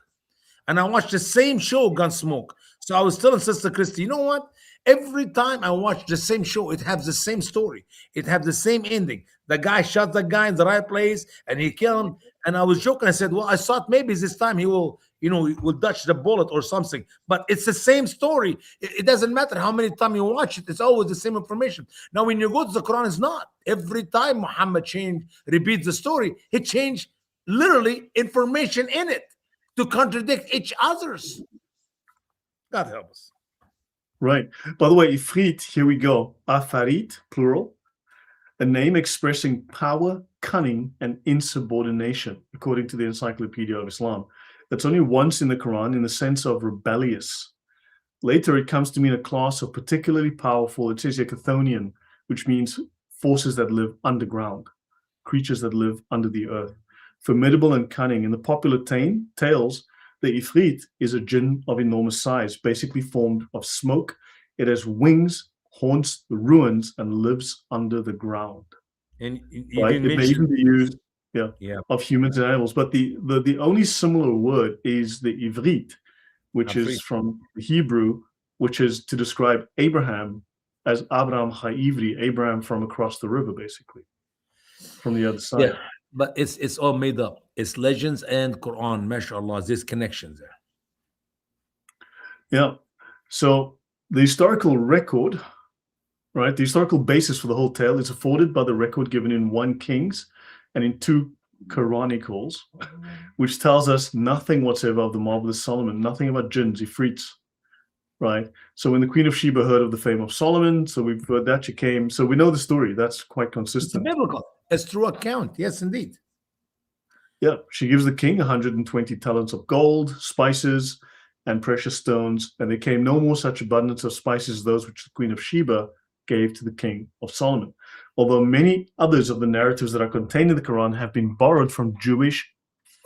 and I watched the same show, Gunsmoke. So I was telling Sister Christy, you know what? Every time I watch the same show, it has the same story. It has the same ending. The guy shot the guy in the right place and he killed him. And I was joking. I said, well, I thought maybe this time he will, he will dodge the bullet or something. But it's the same story. It doesn't matter how many times you watch it. It's always the same information. Now, when you go to the Quran, it's not. Every time Muhammad repeats the story, he changed literally information in it to contradict each other's. God help us. Right. By the way, Ifrit, here we go. Afarit, plural, a name expressing power, cunning, and insubordination, according to the Encyclopedia of Islam. That's only once in the Quran in the sense of rebellious. Later, it comes to mean a class of particularly powerful, it says here Chthonian, which means forces that live underground, creatures that live under the earth, formidable and cunning. In the popular tales, the Ifrit is a jinn of enormous size, basically formed of smoke. It has wings, haunts the ruins, and lives under the ground. And you Right? didn't It may mention, even be used, yeah, of humans and animals. But the only similar word is the Ivrit, which is Ifrit. from the Hebrew, which is to describe Abraham as Abraham Ha'ivri, Abraham from across the river, basically, from the other side. Yeah, but it's all made up. It's legends and Quran, mashallah, there's connections there. Yeah. So the historical record, right, the historical basis for the whole tale is afforded by the record given in 1 Kings and in 2 Chronicles, which tells us nothing whatsoever of the marvelous Solomon, nothing about jinns, ifrits, right? So when the Queen of Sheba heard of the fame of Solomon, so we've heard that she came. So we know the story. That's quite It's consistent. biblical. It's true account. Yes, indeed. Yeah, she gives the king 120 talents of gold, spices, and precious stones, and there came no more such abundance of spices as those which the Queen of Sheba gave to the king of Solomon. Although many others of the narratives that are contained in the Quran have been borrowed from Jewish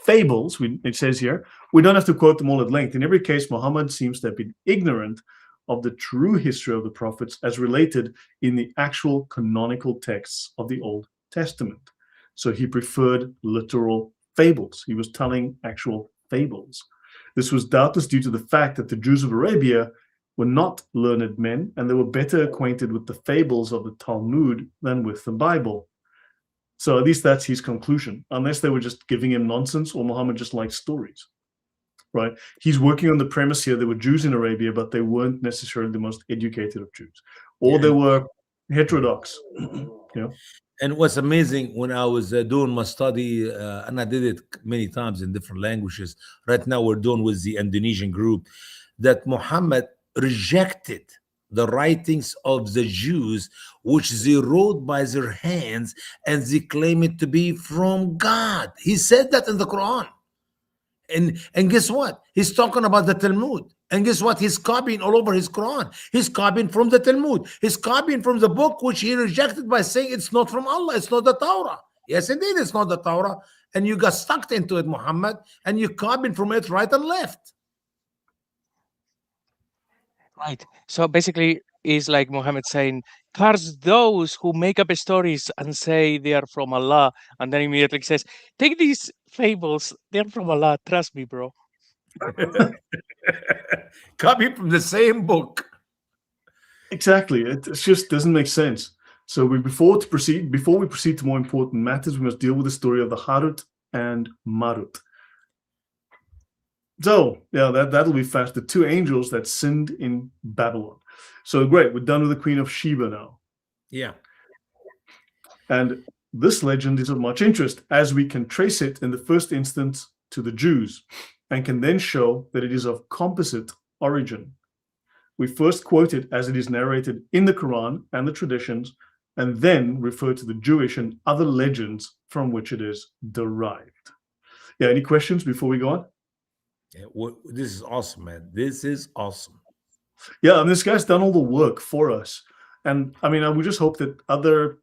fables, it says here, we don't have to quote them all at length. In every case, Muhammad seems to have been ignorant of the true history of the prophets as related in the actual canonical texts of the Old Testament. So he preferred literal fables. He was telling actual fables. This was doubtless due to the fact that the Jews of Arabia were not learned men, and they were better acquainted with the fables of the Talmud than with the Bible. So at least that's his conclusion, unless they were just giving him nonsense or Muhammad just liked stories, right? He's working on the premise here there were Jews in Arabia, but they weren't necessarily the most educated of Jews, or they were heterodox. And what's amazing, when I was doing my study, and I did it many times in different languages, right now we're doing with the Indonesian group, that Muhammad rejected the writings of the Jews, which they wrote by their hands, and they claim it to be from God. He said that in the Quran. And guess what? He's talking about the Talmud. And guess what? He's copying all over his Quran. He's copying from the Talmud. He's copying from the book which he rejected by saying it's not from Allah. It's not the Torah. Yes, indeed, it's not the Torah. And you got stuck into it, Muhammad, and you're copying from it right and left. Right. So basically, it's like Muhammad saying, curse those who make up stories and say they are from Allah, and then immediately says, take these fables, they're from Allah. Trust me, bro. Copy from the same book. Exactly. It just doesn't make sense. So before we proceed to more important matters, we must deal with the story of the Harut and Marut. So, yeah, that'll be fast. The 2 angels that sinned in Babylon. So, great. We're done with the Queen of Sheba now. Yeah. And this legend is of much interest, as we can trace it in the first instance to the Jews, and can then show that it is of composite origin. We first quote it as it is narrated in the Quran and the traditions, and then refer to the Jewish and other legends from which it is derived. Yeah, any questions before we go on? Yeah, this is awesome, man. This is awesome. Yeah, and this guy's done all the work for us. And I mean, I would just hope that other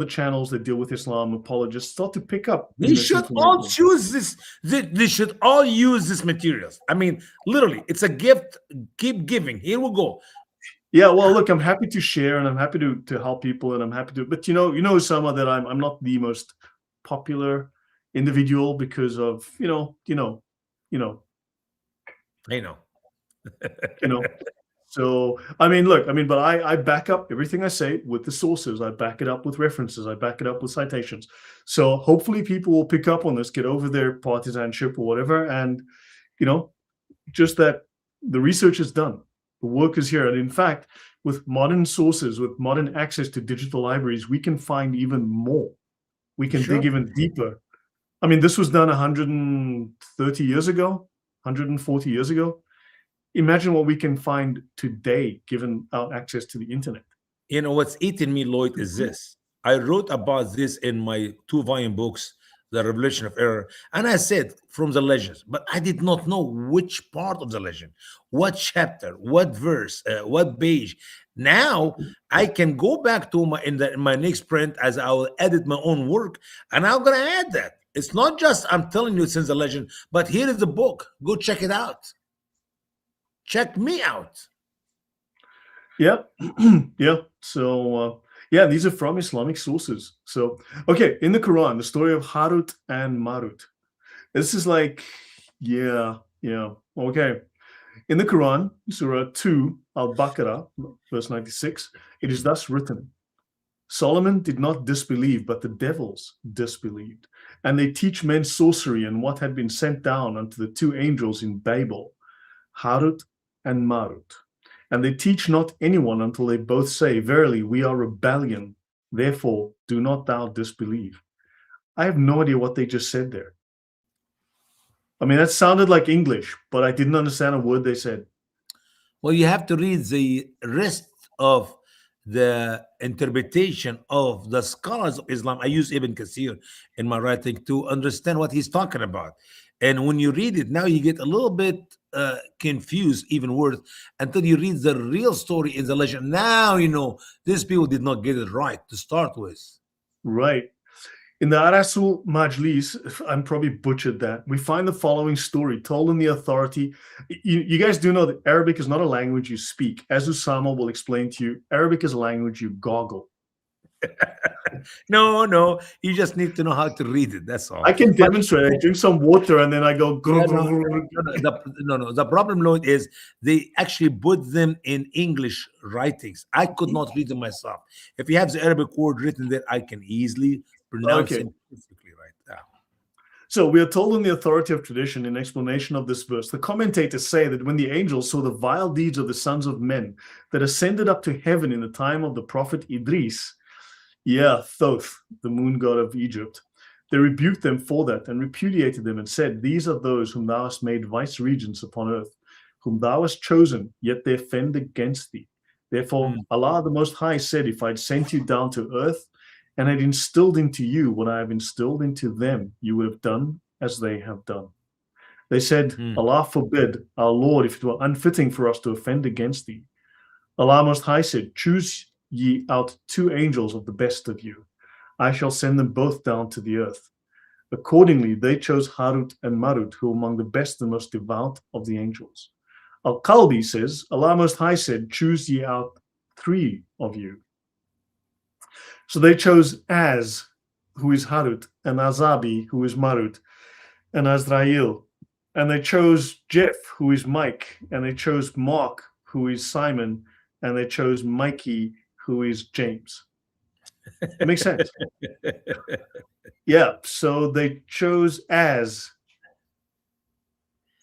channels that deal with Islam, apologists, start to pick up. They should all choose this. They should all use this materials. I mean, literally, it's a gift. Keep giving. Here we go. Yeah, well, look, I'm happy to share, and I'm happy to help people, and I'm happy to. But you know, Usama, that I'm not the most popular individual because of I know. So, I mean, look, but I back up everything I say with the sources. I back it up with references. I back it up with citations. So hopefully people will pick up on this, get over their partisanship or whatever. And, just that the research is done. The work is here. And in fact, with modern sources, with modern access to digital libraries, we can find even more. We can dig even deeper. This was done 130 years ago, 140 years ago. Imagine what we can find today, given our access to the internet. What's eating me, Lloyd, is this. I wrote about this in my 2-volume books, The Revelation of Error. And I said from the legends, but I did not know which part of the legend, what chapter, what verse, what page. Now I can go back to my next print as I will edit my own work, and I'm going to add that. It's not just I'm telling you it's in the legend, but here is the book. Go check it out. Check me out. Yeah. Yeah. So, these are from Islamic sources. So, okay, in the Quran, the story of Harut and Marut. This is like, okay. In the Quran, Surah 2, Al-Baqarah, verse 96, it is thus written, Solomon did not disbelieve, but the devils disbelieved. And they teach men sorcery and what had been sent down unto the 2 angels in Babel, Harut and Marut. And they teach not anyone until they both say, Verily, we are rebellion. Therefore, do not thou disbelieve. I have no idea what they just said there. That sounded like English, but I didn't understand a word they said. Well, you have to read the rest of the interpretation of the scholars of Islam. I use Ibn Kathir in my writing to understand what he's talking about. And when you read it, now you get a little bit confused, even worse, until you read the real story in the legend. Now, these people did not get it right to start with. Right. In the Arasul Majlis, I'm probably butchered that, we find the following story told in the authority. You guys do know that Arabic is not a language you speak. As Usama will explain to you, Arabic is a language you goggle. No, you just need to know how to read it. That's all. I can demonstrate. I drink some water and then I go. The problem, Lloyd, is they actually put them in English writings. I could not read them myself. If you have the Arabic word written there, I can easily pronounce it perfectly right. Yeah. So we are told in the authority of tradition, in explanation of this verse, the commentators say that when the angels saw the vile deeds of the sons of men that ascended up to heaven in the time of the prophet Idris, Thoth, the moon god of Egypt, they rebuked them for that and repudiated them and said, These are those whom thou hast made vice regents upon earth, whom thou hast chosen, yet they offend against thee. Therefore, Allah the Most High said, If I had sent you down to earth and had instilled into you what I have instilled into them, you would have done as they have done. They said, Allah forbid, our Lord, if it were unfitting for us to offend against thee. Allah Most High said, Choose ye out 2 angels of the best of you. I shall send them both down to the earth. Accordingly, they chose Harut and Marut, who were among the best and most devout of the angels. Al-Qalbi says, Allah Most High said, Choose ye out 3 of you. So they chose Az, who is Harut, and Azabi, who is Marut, and Azrael. And they chose Jeff, who is Mike, and they chose Mark, who is Simon, and they chose Mikey, who is James. It makes sense. So they chose Az,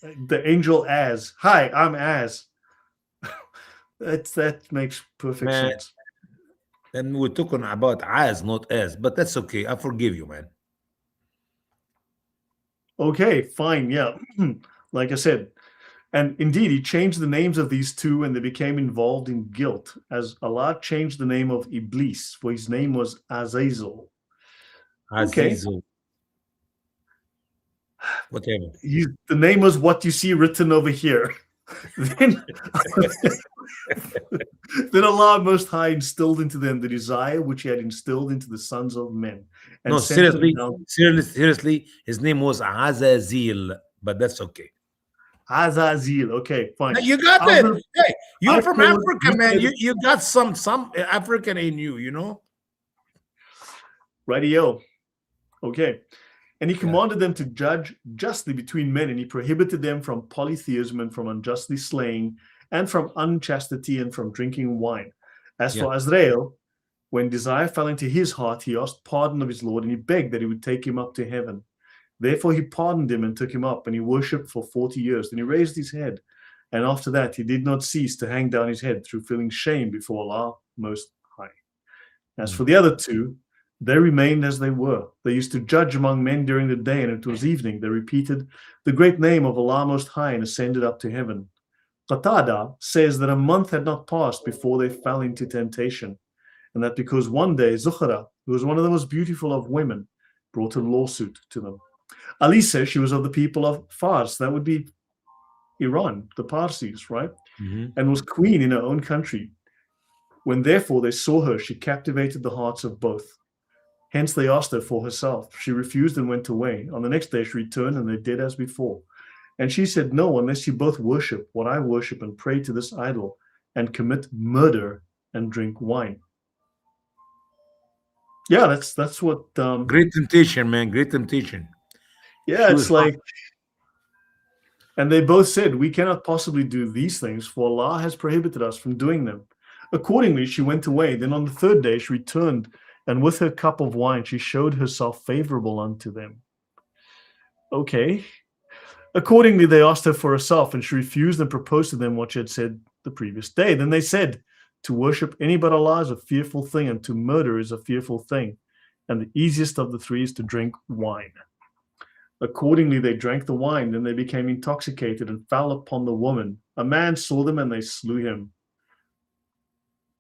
the angel Az. Hi, I'm Az. That makes perfect sense. And we're talking about Az, not as, but that's okay. I forgive you, man. Okay, fine. Yeah. Like I said, and indeed, he changed the names of these 2 and they became involved in guilt, as Allah changed the name of Iblis, for his name was Azazel. Azazel. Whatever. The name was what you see written over here. Then Allah Most High instilled into them the desire which he had instilled into the sons of men. And no, seriously, his name was Azazel, but that's okay. Azazel. Okay, fine. Now you got it. Hey, you're from Africa, man. You got some African in you, Radio. Okay. And he commanded them to judge justly between men, and he prohibited them from polytheism and from unjustly slaying and from unchastity and from drinking wine. As Yeah. for Azrael, when desire fell into his heart, he asked pardon of his Lord, and he begged that he would take him up to heaven. Therefore he pardoned him and took him up, and he worshipped for 40 years. Then he raised his head, and after that he did not cease to hang down his head through feeling shame before Allah Most High. As for the other two, they remained as they were. They used to judge among men during the day, and it was evening. They repeated the great name of Allah Most High and ascended up to heaven. Qatada says that a month had not passed before they fell into temptation, and that because one day Zuhra, who was one of the most beautiful of women, brought a lawsuit to them. Ali says she was of the people of Fars, that would be Iran, the Parsis, right? And was queen in her own country. When therefore they saw her, she captivated the hearts of both. Hence they asked her for herself. She refused and went away. On the next day she returned, and they did as before. And she said, no, unless you both worship what I worship and pray to this idol and commit murder and drink wine. Yeah, that's what Great temptation, man. Great temptation. yeah, She it's was like, and they both said, we cannot possibly do these things, for Allah has prohibited us from doing them. Accordingly, she went away. Then on the third day she returned, and with her cup of wine she showed herself favorable unto them. Okay. Accordingly, they asked her for herself, and she refused and proposed to them what she had said the previous day. Then they said, to worship any but Allah is a fearful thing, and to murder is a fearful thing. And the easiest of the three is to drink wine. Accordingly, they drank the wine. Then they became intoxicated and fell upon the woman. A man saw them, and they slew him.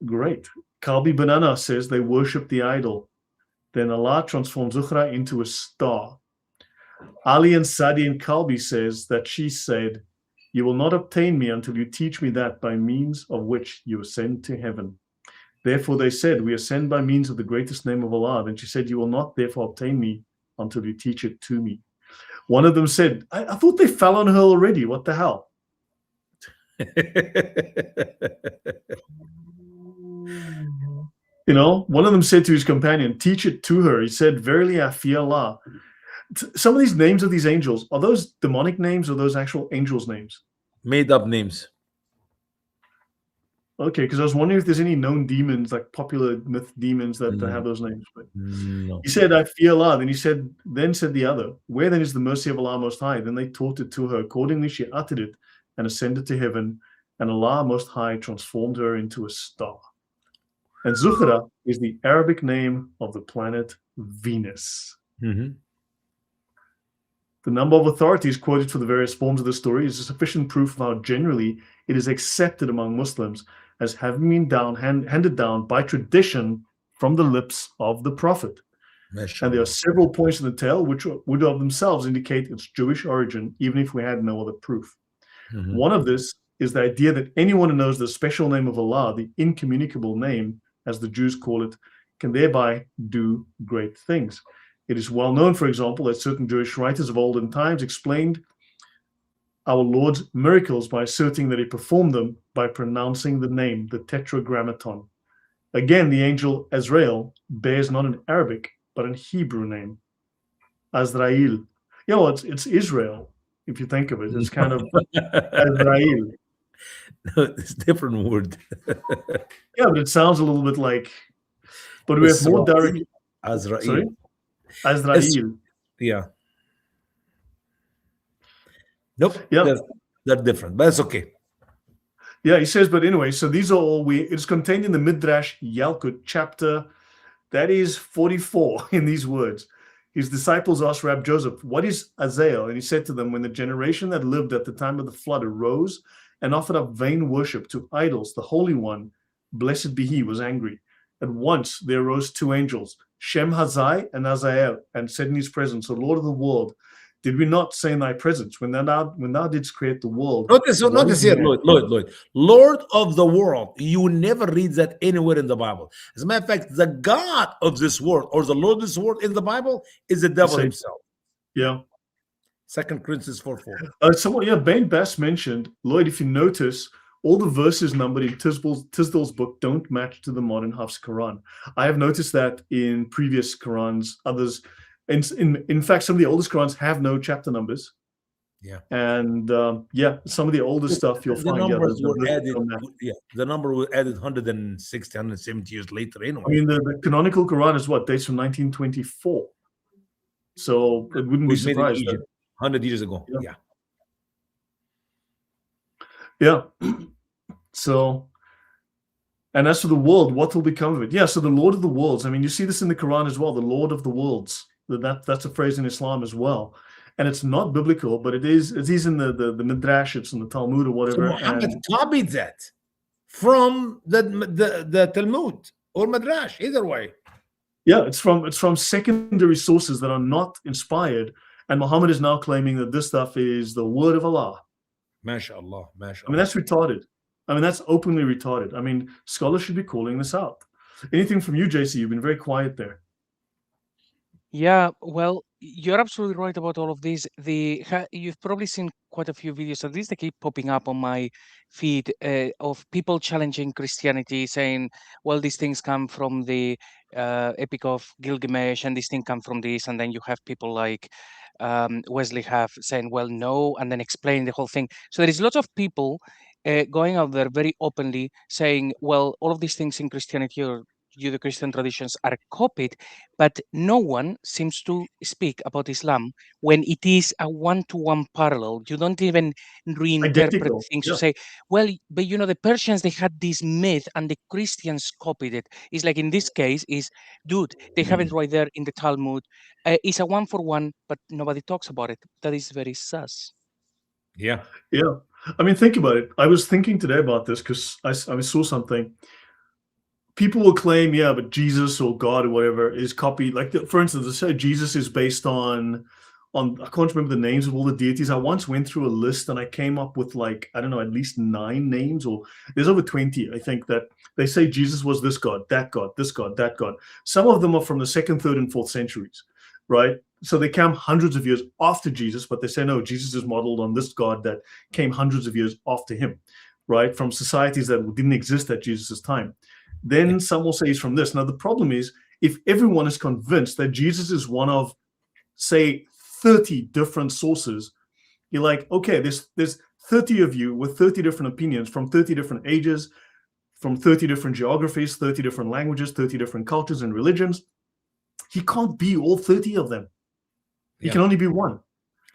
Great. Kalbi Banana says they worshipped the idol. Then Allah transformed Zuhra into a star. Ali and Sadi and Kalbi says that she said, you will not obtain me until you teach me that by means of which you ascend to heaven. Therefore they said, we ascend by means of the greatest name of Allah. Then she said, you will not therefore obtain me until you teach it to me. One of them said, I thought they fell on her already. What the hell? You know, one of them said to his companion, teach it to her. He said, verily I fear Allah. Some of these names of these angels, are those demonic names or those actual angels' names? Made up names. Okay, because I was wondering if there's any known demons, like popular myth demons that have those names. But No. he said, I fear Allah. Then he said, then said the other, where then is the mercy of Allah Most High? Then they taught it to her. Accordingly, she uttered it and ascended to heaven, and Allah Most High transformed her into a star. And Zuhra is the Arabic name of the planet Venus. The number of authorities quoted for the various forms of the story is a sufficient proof of how generally it is accepted among Muslims as having been handed down by tradition from the lips of the Prophet. And there are several points in the tale which would of themselves indicate its Jewish origin, even if we had no other proof. One of this is the idea that anyone who knows the special name of Allah, the incommunicable name, as the Jews call it, can thereby do great things. It is well known, for example, that certain Jewish writers of olden times explained our Lord's miracles by asserting that he performed them by pronouncing the name, the tetragrammaton. Again, the angel Azrael bears not an Arabic, but an Hebrew name, Azrael. You know, it's Israel, if you think of it. It's kind of Azrael. No, it's a different word. Yeah, but it sounds a little bit like, but we have more direct. Azrael. Sorry? Azrael. Yeah. Nope. Yeah. They're different, but it's okay. Yeah, he says, but anyway, so these are all it's contained in the Midrash Yalkut chapter, that is 44 in these words. His disciples asked Rab Joseph, what is Azael? And he said to them, when the generation that lived at the time of the flood arose and offered up vain worship to idols, the Holy One, blessed be he, was angry. At once there arose two angels, Shem Hazai and Azael, and said in his presence, O Lord of the world, did we not say in thy presence, when thou didst create the world? Notice here, Lloyd. Lord of the world. You never read that anywhere in the Bible. As a matter of fact, the God of this world, or the Lord of this world in the Bible, is the devil himself. Yeah. 2 Corinthians 4:4. Bain Bass mentioned, Lloyd, if you notice, all the verses numbered in Tisdall's book don't match to the modern Hafs Quran. I have noticed that in previous Qurans, others, in fact, some of the oldest Qurans have no chapter numbers. Yeah. And yeah, some of the older stuff you'll The find, yeah, numbers were the added. from that. Yeah, the number was added 160, 170 years later. I Anyway, mean, the canonical Quran is what, dates from 1924. So it wouldn't it be was made in surprised that, Egypt 100 years ago. yeah. Yeah. Yeah. So, and as for the world, what will become of it? Yeah, so the Lord of the worlds. I mean, you see this in the Quran as well, the Lord of the worlds. That's a phrase in Islam as well. And it's not biblical, but it is in the Midrash, it's in the Talmud or So whatever. Muhammad And copied that from the Talmud or Madrash, either way. yeah, it's from secondary sources that are not inspired. And Muhammad is now claiming that this stuff is the word of Allah. MashaAllah, I mean, MashaAllah. that's retarded. I mean, that's openly retarded. I mean, scholars should be calling this out. Anything from you, JC? You've been very quiet there. Yeah, well, you're absolutely right about all of this. You've probably seen quite a few videos, at least they keep popping up on my feed, of people challenging Christianity, saying, well, these things come from the Epic of Gilgamesh, and these things come from this. And then you have people like Wesley have saying, well, no, and then explaining the whole thing. So there is lots of people going out there very openly saying, well, all of these things in Christianity or Judeo-Christian traditions are copied, but no one seems to speak about Islam when it is a one-to-one parallel. You don't even reinterpret Identical. things to Yeah. say, well, but the Persians, they had this myth and the Christians copied it. It's like in this case is, dude, they have it right there in the Talmud. It's a one-for-one, but nobody talks about it. That is very sus. Yeah. Yeah. I mean, think about it. I was thinking today about this because I saw something. People will claim, yeah, but Jesus or God or whatever is copied. Like, for instance, they say Jesus is based on I can't remember the names of all the deities. I once went through a list and I came up with like, I don't know, at least 9 names, or there's over 20, I think, that they say Jesus was this God, this God, that God. Some of them are from the 2nd, 3rd, and 4th centuries, right? So they come hundreds of years after Jesus, but they say, no, Jesus is modeled on this God that came hundreds of years after him, right? From societies that didn't exist at Jesus' time. Then some will say he's from this. Now, the problem is, if everyone is convinced that Jesus is one of, say, 30 different sources, you're like, okay, there's 30 of you with 30 different opinions from 30 different ages, from 30 different geographies, 30 different languages, 30 different cultures and religions. He can't be all 30 of them. He can only be one.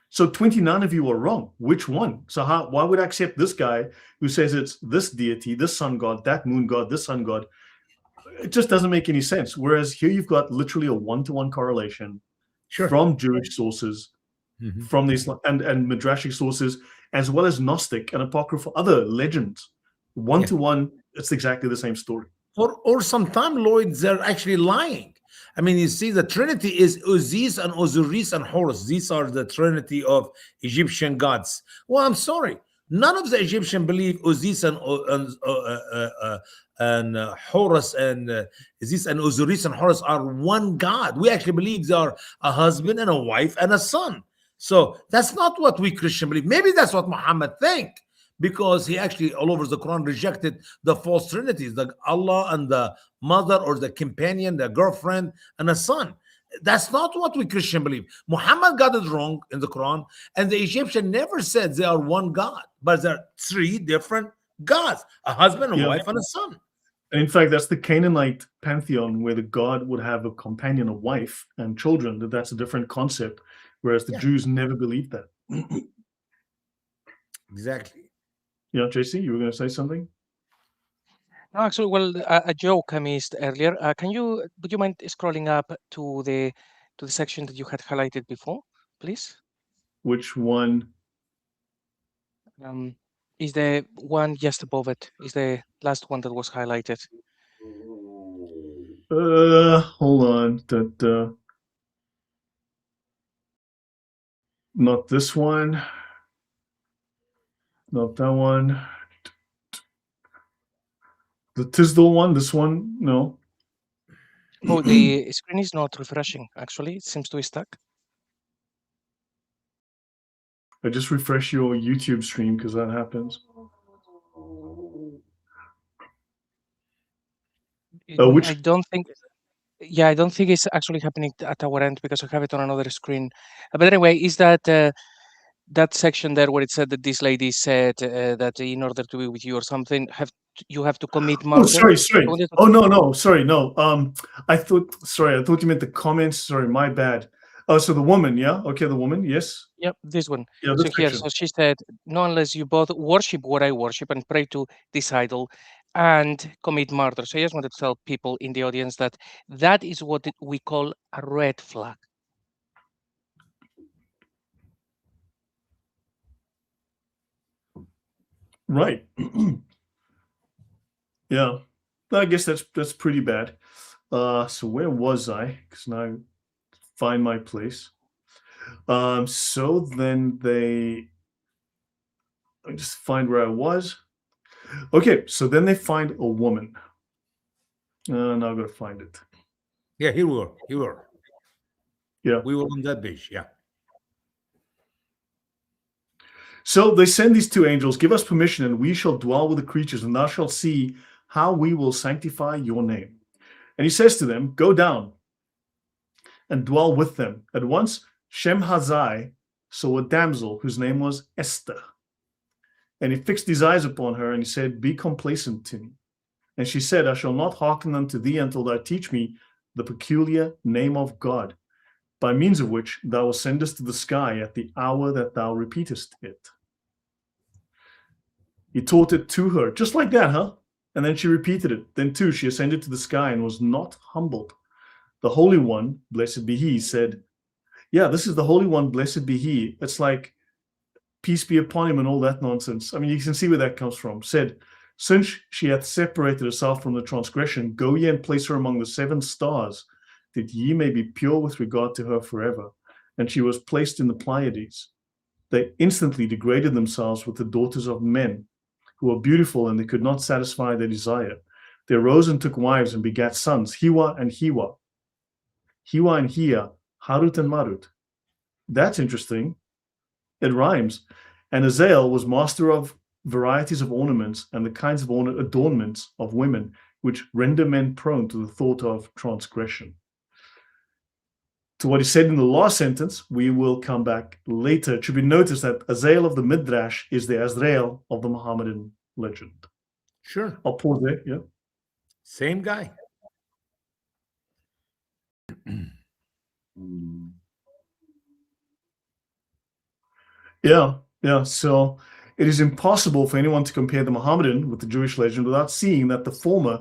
So 29 of you are wrong. Which one? So why would I accept this guy who says it's this deity, this sun god, that moon god, this sun god? It just doesn't make any sense. Whereas here you've got literally a one-to-one correlation from Jewish sources, from these and Midrashic sources, as well as Gnostic and apocryphal other legends. One-to-one, it's exactly the same story. Or sometimes, Lloyd, they're actually lying. I mean, you see, the Trinity is Osiris and Osiris and Horus. These are the Trinity of Egyptian gods. Well, I'm sorry. None of the Egyptians believe Osiris and Horus and Isis and Osiris and Horus are one God. We actually believe they are a husband and a wife and a son. So that's not what we Christian believe. Maybe that's what Muhammad think, because he actually all over the Quran rejected the false trinities, the Allah and the mother or the companion, the girlfriend and a son. That's not what we Christian believe. Muhammad got it wrong in the Quran, and the Egyptian never said they are one God, but they're 3 different gods, a husband, a wife, and a son. In fact, that's the Canaanite pantheon, where the god would have a companion, a wife, and children. That's a different concept, whereas the Jews never believed that. Exactly. Yeah, JC, you were going to say something? No, actually, well, a joke I missed earlier. Would you mind scrolling up to the section that you had highlighted before, please? Which one? Is the one just above it? Is the last one that was highlighted? Hold on. Not this one. Not that one. The Tisdale one. This one. No. Oh, the screen is not refreshing. Actually, it seems to be stuck. I just refresh your YouTube stream because that happens. I don't think. Yeah, I don't think it's actually happening at our end because I have it on another screen. But anyway, is that that section there where it said that this lady said that in order to be with you or something, you have to commit Oh, murder? sorry. Oh, no, sorry, no. I thought you meant the comments. Sorry, my bad. Oh, so the woman, yeah? Okay, the woman, yes. Yep, this one. Yeah, So this here, section. so she said, "No, unless you both worship what I worship and pray to this idol and commit murder." So I just wanted to tell people in the audience that that is what we call a red flag. Right. Yeah. I guess that's pretty bad. So where was I? Because now I find my place. So then I just find where I was. Okay, so then they find a woman. Now I'm gonna find it. Yeah, here we were. Here we were. Yeah. We were on that page. Yeah. So they send these two angels, give us permission, and we shall dwell with the creatures, and thou shalt see how we will sanctify your name. And he says to them, go down and dwell with them. At once, Shemhazai saw a damsel whose name was Esther. And he fixed his eyes upon her, and he said, be complacent to me. And she said, I shall not hearken unto thee until thou teach me the peculiar name of God, by means of which thou ascendest to the sky at the hour that thou repeatest it. He taught it to her, just like that, huh? And then she repeated it. Then too, she ascended to the sky and was not humbled. The Holy One, blessed be he, said, yeah, this is the Holy One, blessed be he. It's like, peace be upon him and all that nonsense. I mean, you can see where that comes from. Said, since she hath separated herself from the transgression, go ye and place her among the 7 stars, that ye may be pure with regard to her forever. And she was placed in the Pleiades. They instantly degraded themselves with the daughters of men, who were beautiful, and they could not satisfy their desire. They arose and took wives and begat sons, Hiwa and Hiwa. Hiwa and Hia, Harut and Marut. That's interesting. It rhymes. And Azael was master of varieties of ornaments and the kinds of adornments of women, which render men prone to the thought of transgression. To what he said in the last sentence, we will come back later. It should be noticed that Azael of the Midrash is the Azrael of the Muhammadan legend. Sure. I'll pause there. Yeah. Same guy. Yeah. So it is impossible for anyone to compare the Muhammadan with the Jewish legend without seeing that the former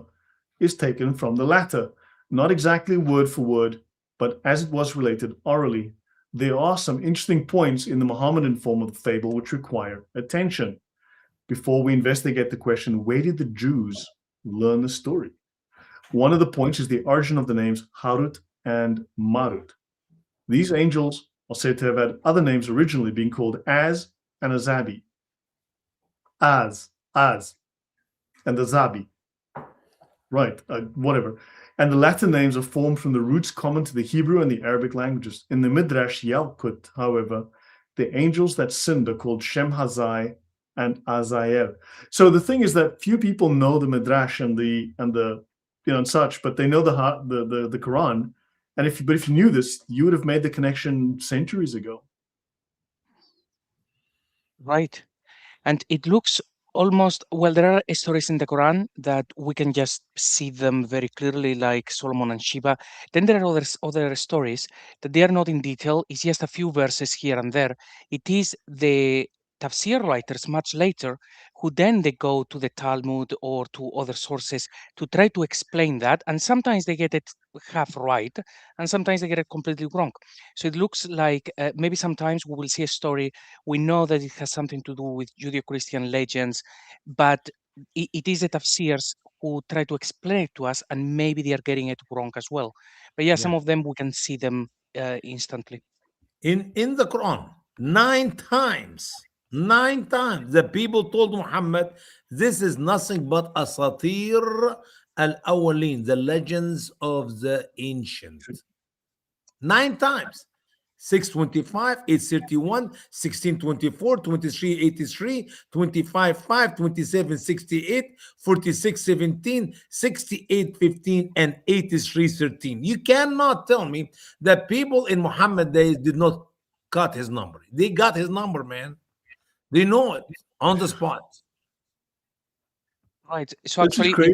is taken from the latter, not exactly word for word, but as it was related orally. There are some interesting points in the Muhammadan form of the fable which require attention. Before we investigate the question, where did the Jews learn the story? One of the points is the origin of the names Harut and Marut. These angels are said to have had other names originally, being called Az and Azabi. Az, and Azabi. Right, whatever. And the Latin names are formed from the roots common to the Hebrew and the Arabic languages. In the Midrash Yalkut, however, the angels that sinned are called Shemhazai and Azael. So the thing is that few people know the Midrash and such, but they know the Quran. And if you knew this, you would have made the connection centuries ago. Right. And it looks almost, well, there are stories in the Quran that we can just see them very clearly, like Solomon and Sheba. Then there are other stories that they are not in detail. It's just a few verses here and there. It is the tafsir writers much later who then they go to the Talmud or to other sources to try to explain that. And sometimes they get it half right, and sometimes they get it completely wrong. So it looks like maybe sometimes we will see a story. We know that it has something to do with Judeo-Christian legends, but it is the tafsirs who try to explain it to us, and maybe they are getting it wrong as well. But yeah, some of them we can see them instantly. In the Quran, 9 times the people told Muhammad, this is nothing but asatir al-awwalin, the legends of the ancient. 9 times. 625, 831, 1624, 2383, 25:5, 27:68, 46:17, 68:15, and 83:13. You cannot tell me that people in Muhammad days did not got his number. They got his number, man. They know it on the spot. Right. So This is actually, crazy.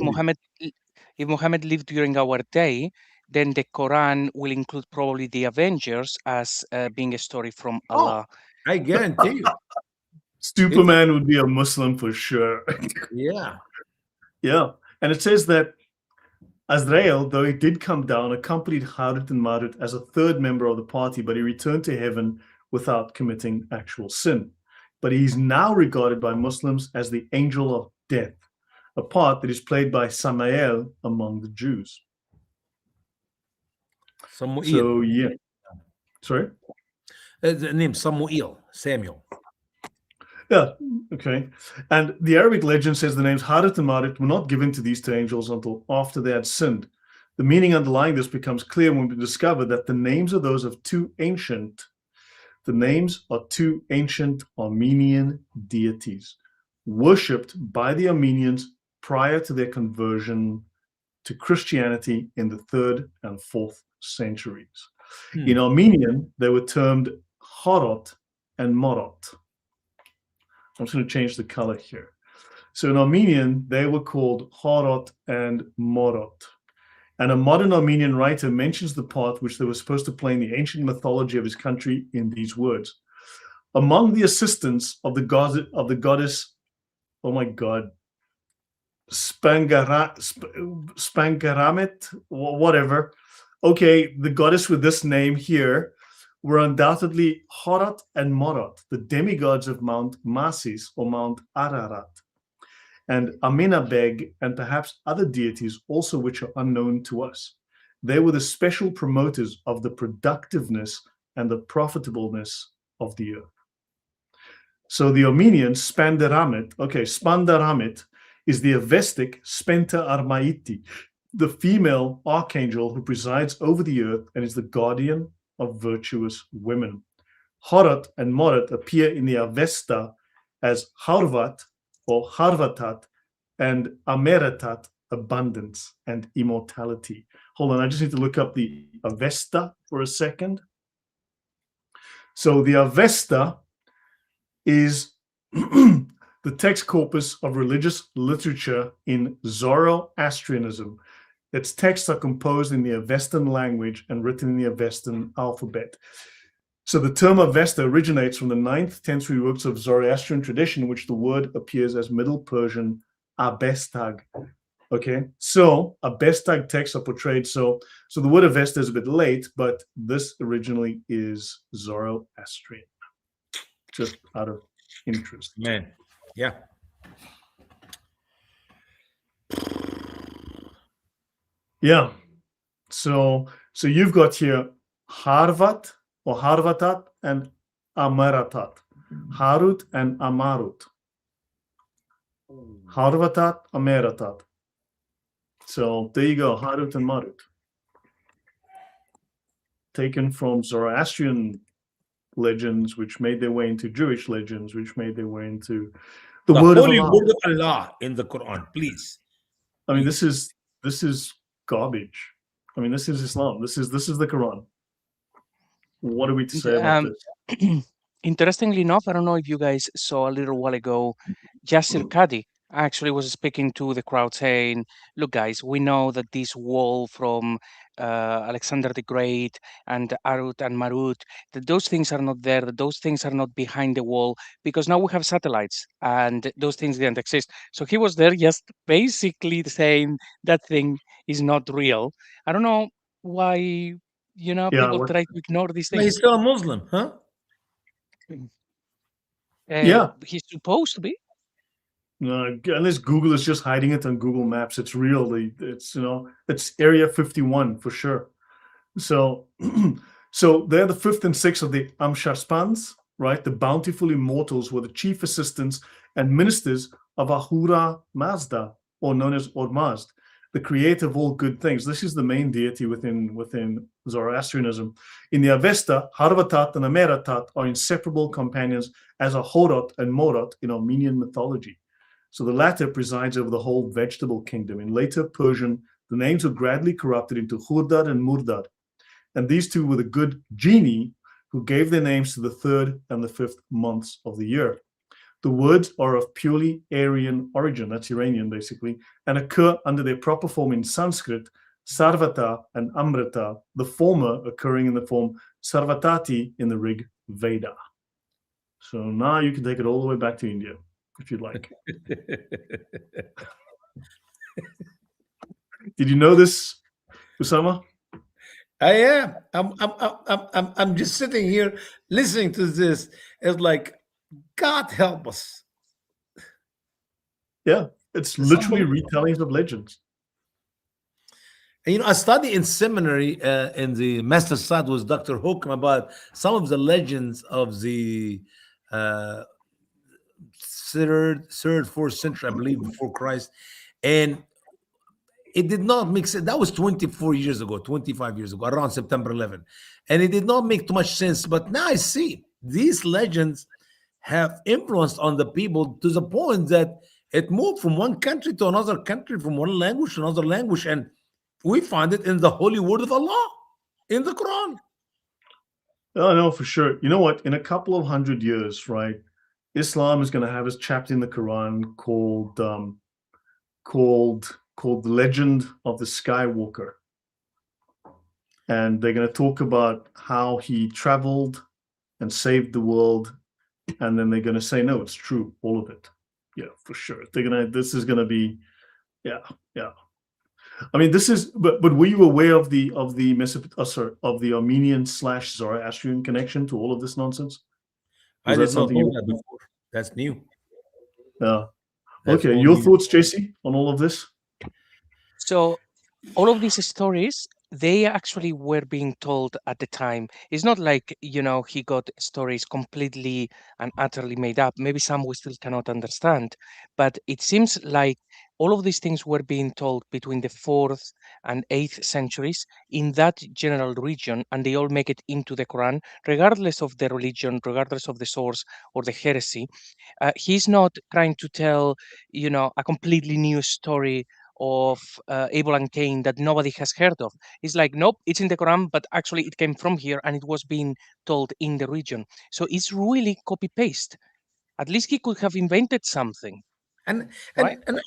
if Muhammad lived during our day, then the Quran will include probably the Avengers as being a story from Oh, Allah. I guarantee you. Superman would be a Muslim for sure. Yeah. Yeah. And it says that Azrael, though he did come down, accompanied Harut and Marut as a third member of the party, but he returned to heaven without committing actual sin. But he's now regarded by Muslims as the angel of death, a part that is played by Samael among the Jews. Samuel. So, yeah. Sorry? The name Samuel. Yeah, okay. And the Arabic legend says the names Harut and Marut were not given to these two angels until after they had sinned. The meaning underlying this becomes clear when we discover that the names are those of two ancient Armenian deities, worshipped by the Armenians prior to their conversion to Christianity in the 3rd and 4th centuries. In Armenian, they were termed Harut and Marut. I'm just going to change the color here. So in Armenian, they were called Harut and Marut. And a modern Armenian writer mentions the part which they were supposed to play in the ancient mythology of his country in these words. Among the assistants of the goddess, oh my God, Spangaramet, whatever. Okay, the goddess with this name here were undoubtedly Harut and Marut, the demigods of Mount Masis or Mount Ararat, and Amenabeg, and perhaps other deities also which are unknown to us. They were the special promoters of the productiveness and the profitableness of the earth. So the Armenian Spandaramet is the Avestic Spenta Armaiti, the female archangel who presides over the earth and is the guardian of virtuous women. Harut and Marut appear in the Avesta as Harvat or Harvatat and Ameratat, abundance and immortality. Hold on, I just need to look up the Avesta for a second. So the Avesta is the text corpus of religious literature in Zoroastrianism. Its texts are composed in the Avestan language and written in the Avestan alphabet. So the term Avesta originates from the 9th, 10th century works of Zoroastrian tradition, in which the word appears as Middle Persian Abestag. Okay, so Abestag texts are portrayed. So the word Avesta is a bit late, but this originally is Zoroastrian, just out of interest. Man, yeah. Yeah. So you've got here Harvat or Harvatat and Amaratat. Harut and Amarut. Harvatat, Amaratat. So there you go, Harut and Marut. Taken from Zoroastrian legends, which made their way into Jewish legends, which made their way into the word holy of Allah. word of Allah in the Quran, please. I mean, this is garbage. I mean, this is Islam. This is the Quran. What are we to say about this? Interestingly enough, I don't know if you guys saw a little while ago, Yasir Qadi actually was speaking to the crowd saying, look, guys, we know that this wall from Alexander the Great and Harut and Marut, that those things are not there, that those things are not behind the wall, because now we have satellites and those things didn't exist. So he was there just basically saying that thing is not real. I don't know why, people try to ignore these things. He's still a Muslim, huh? Yeah. He's supposed to be. No, unless Google is just hiding it on Google Maps, it's real. It's Area 51 for sure. So they're the 5th and 6th of the Amsharspans, right? The bountiful immortals were the chief assistants and ministers of Ahura Mazda, or known as Ormazd, the creator of all good things. This is the main deity within Zoroastrianism. In the Avesta, Harvatat and Ameratat are inseparable companions, as are Harut and Marut in Armenian mythology. So the latter presides over the whole vegetable kingdom. In later Persian, the names were gradually corrupted into Hurdad and Murdad. And these two were the good genii who gave their names to the 3rd and the 5th months of the year. The words are of purely Aryan origin, that's Iranian basically, and occur under their proper form in Sanskrit, Sarvata and Amrita, the former occurring in the form Sarvatati in the Rig Veda. So now you can take it all the way back to India, if you'd like. Did you know this, Usama? I am. I'm just sitting here listening to this. It's like, God help us. Yeah, it's literally retellings of legends. And, I studied in seminary in the master side with Dr. Hookham about some of the legends of the 3rd, 4th century, I believe, before Christ. And it did not make sense. That was 24 years ago, 25 years ago, around September 11. And it did not make too much sense. But now I see these legends have influenced on the people to the point that it moved from one country to another country, from one language to another language. And we find it in the holy word of Allah, in the Quran. Oh, no, for sure. You know what? In a couple of 100 years, right, Islam is going to have a chapter in the Quran called The Legend of the Skywalker. And they're going to talk about how he traveled and saved the world. And then they're going to say, no, it's true, all of it. Yeah, for sure. This is going to be, yeah. I mean, this is, but were you aware of the Armenian / Zoroastrian connection to all of this nonsense? I did not know that before. That's new. Yeah. Okay, your thoughts, JC, on all of this? So all of these stories, they actually were being told at the time. It's not like, he got stories completely and utterly made up. Maybe some we still cannot understand, but it seems like all of these things were being told between the 4th and 8th centuries in that general region, and they all make it into the Quran, regardless of the religion, regardless of the source or the heresy. He's not trying to tell, a completely new story of Abel and Cain that nobody has heard of. It's like, nope, it's in the Quran, but actually it came from here and it was being told in the region. So it's really copy-paste. At least he could have invented something. And right? And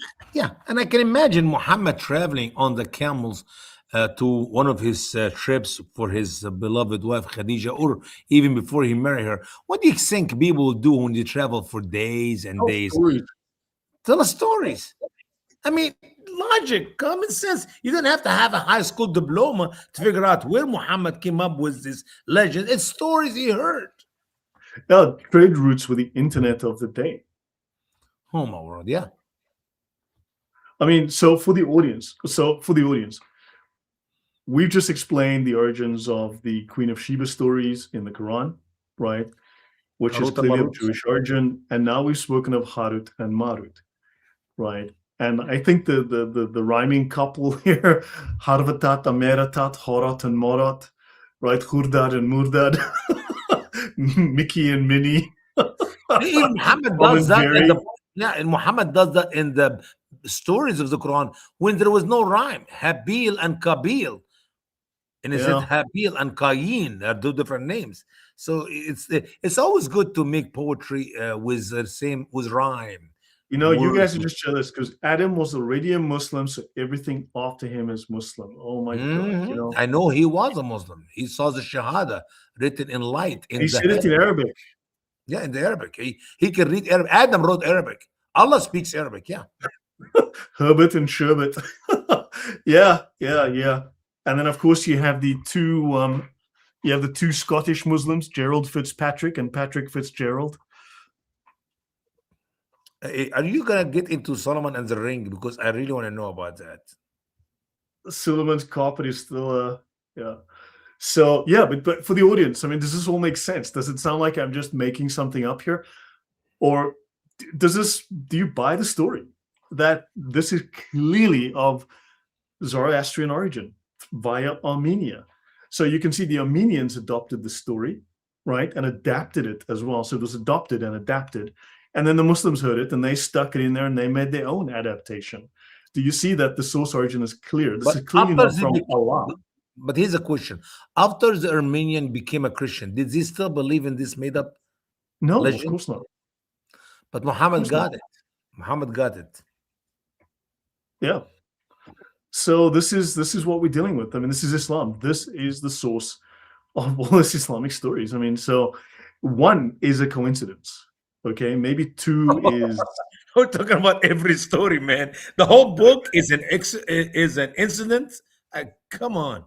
I can imagine Muhammad traveling on the camels to one of his trips for his beloved wife Khadija, or even before he married her. What do you think people do when they travel for days and days? Stories. Tell us stories. I mean, logic, common sense. You don't have to have a high school diploma to figure out where Muhammad came up with this legend. It's stories he heard. Yeah, trade routes were the internet of the day. Oh my word, yeah. I mean, so for the audience, we've just explained the origins of the Queen of Sheba stories in the Quran, right? Which is clearly of Jewish origin. And now we've spoken of Harut and Marut, right? And I think the rhyming couple here, Harvatat, Ameratat, Horat and Morat, right? Hurdad and Murdad, Mickey and Minnie. Muhammad does that and Muhammad does that in the stories of the Quran when there was no rhyme. Habil and Kabil. And it said Habil and Cain are two different names. So it's always good to make poetry with rhyme. You guys are just jealous because Adam was already a Muslim, so everything after him is Muslim. Oh my God! I know he was a Muslim. He saw the Shahada written in light. He said it in Arabic. Yeah, in the Arabic. He can read Arabic. Adam wrote Arabic. Allah speaks Arabic. Yeah. Herbert and Sherbet. yeah. And then of course you have the two Scottish Muslims, Gerald Fitzpatrick and Patrick Fitzgerald. Are you gonna get into Solomon and the Ring? Because I really want to know about that. Solomon's carpet is still So but for the audience, I mean, does this all make sense? Does it sound like I'm just making something up here? Or do you buy the story that this is clearly of Zoroastrian origin via Armenia? So you can see the Armenians adopted the story, right? And adapted it as well. So it was adopted and adapted. And then the Muslims heard it and they stuck it in there and they made their own adaptation. Do you see that the source origin is clear? This is clearly not from Allah. But here's a question: after the Armenian became a Christian, did they still believe in this made-up No, of legend? course not. But Of Muhammad course not. got it. Muhammad got it. Yeah. So this is what we're dealing with. I mean, this is Islam. This is the source of all this Islamic stories. I mean, so one is a coincidence. Okay, maybe two is We're talking about every story, man. The whole book is an incident. Come on.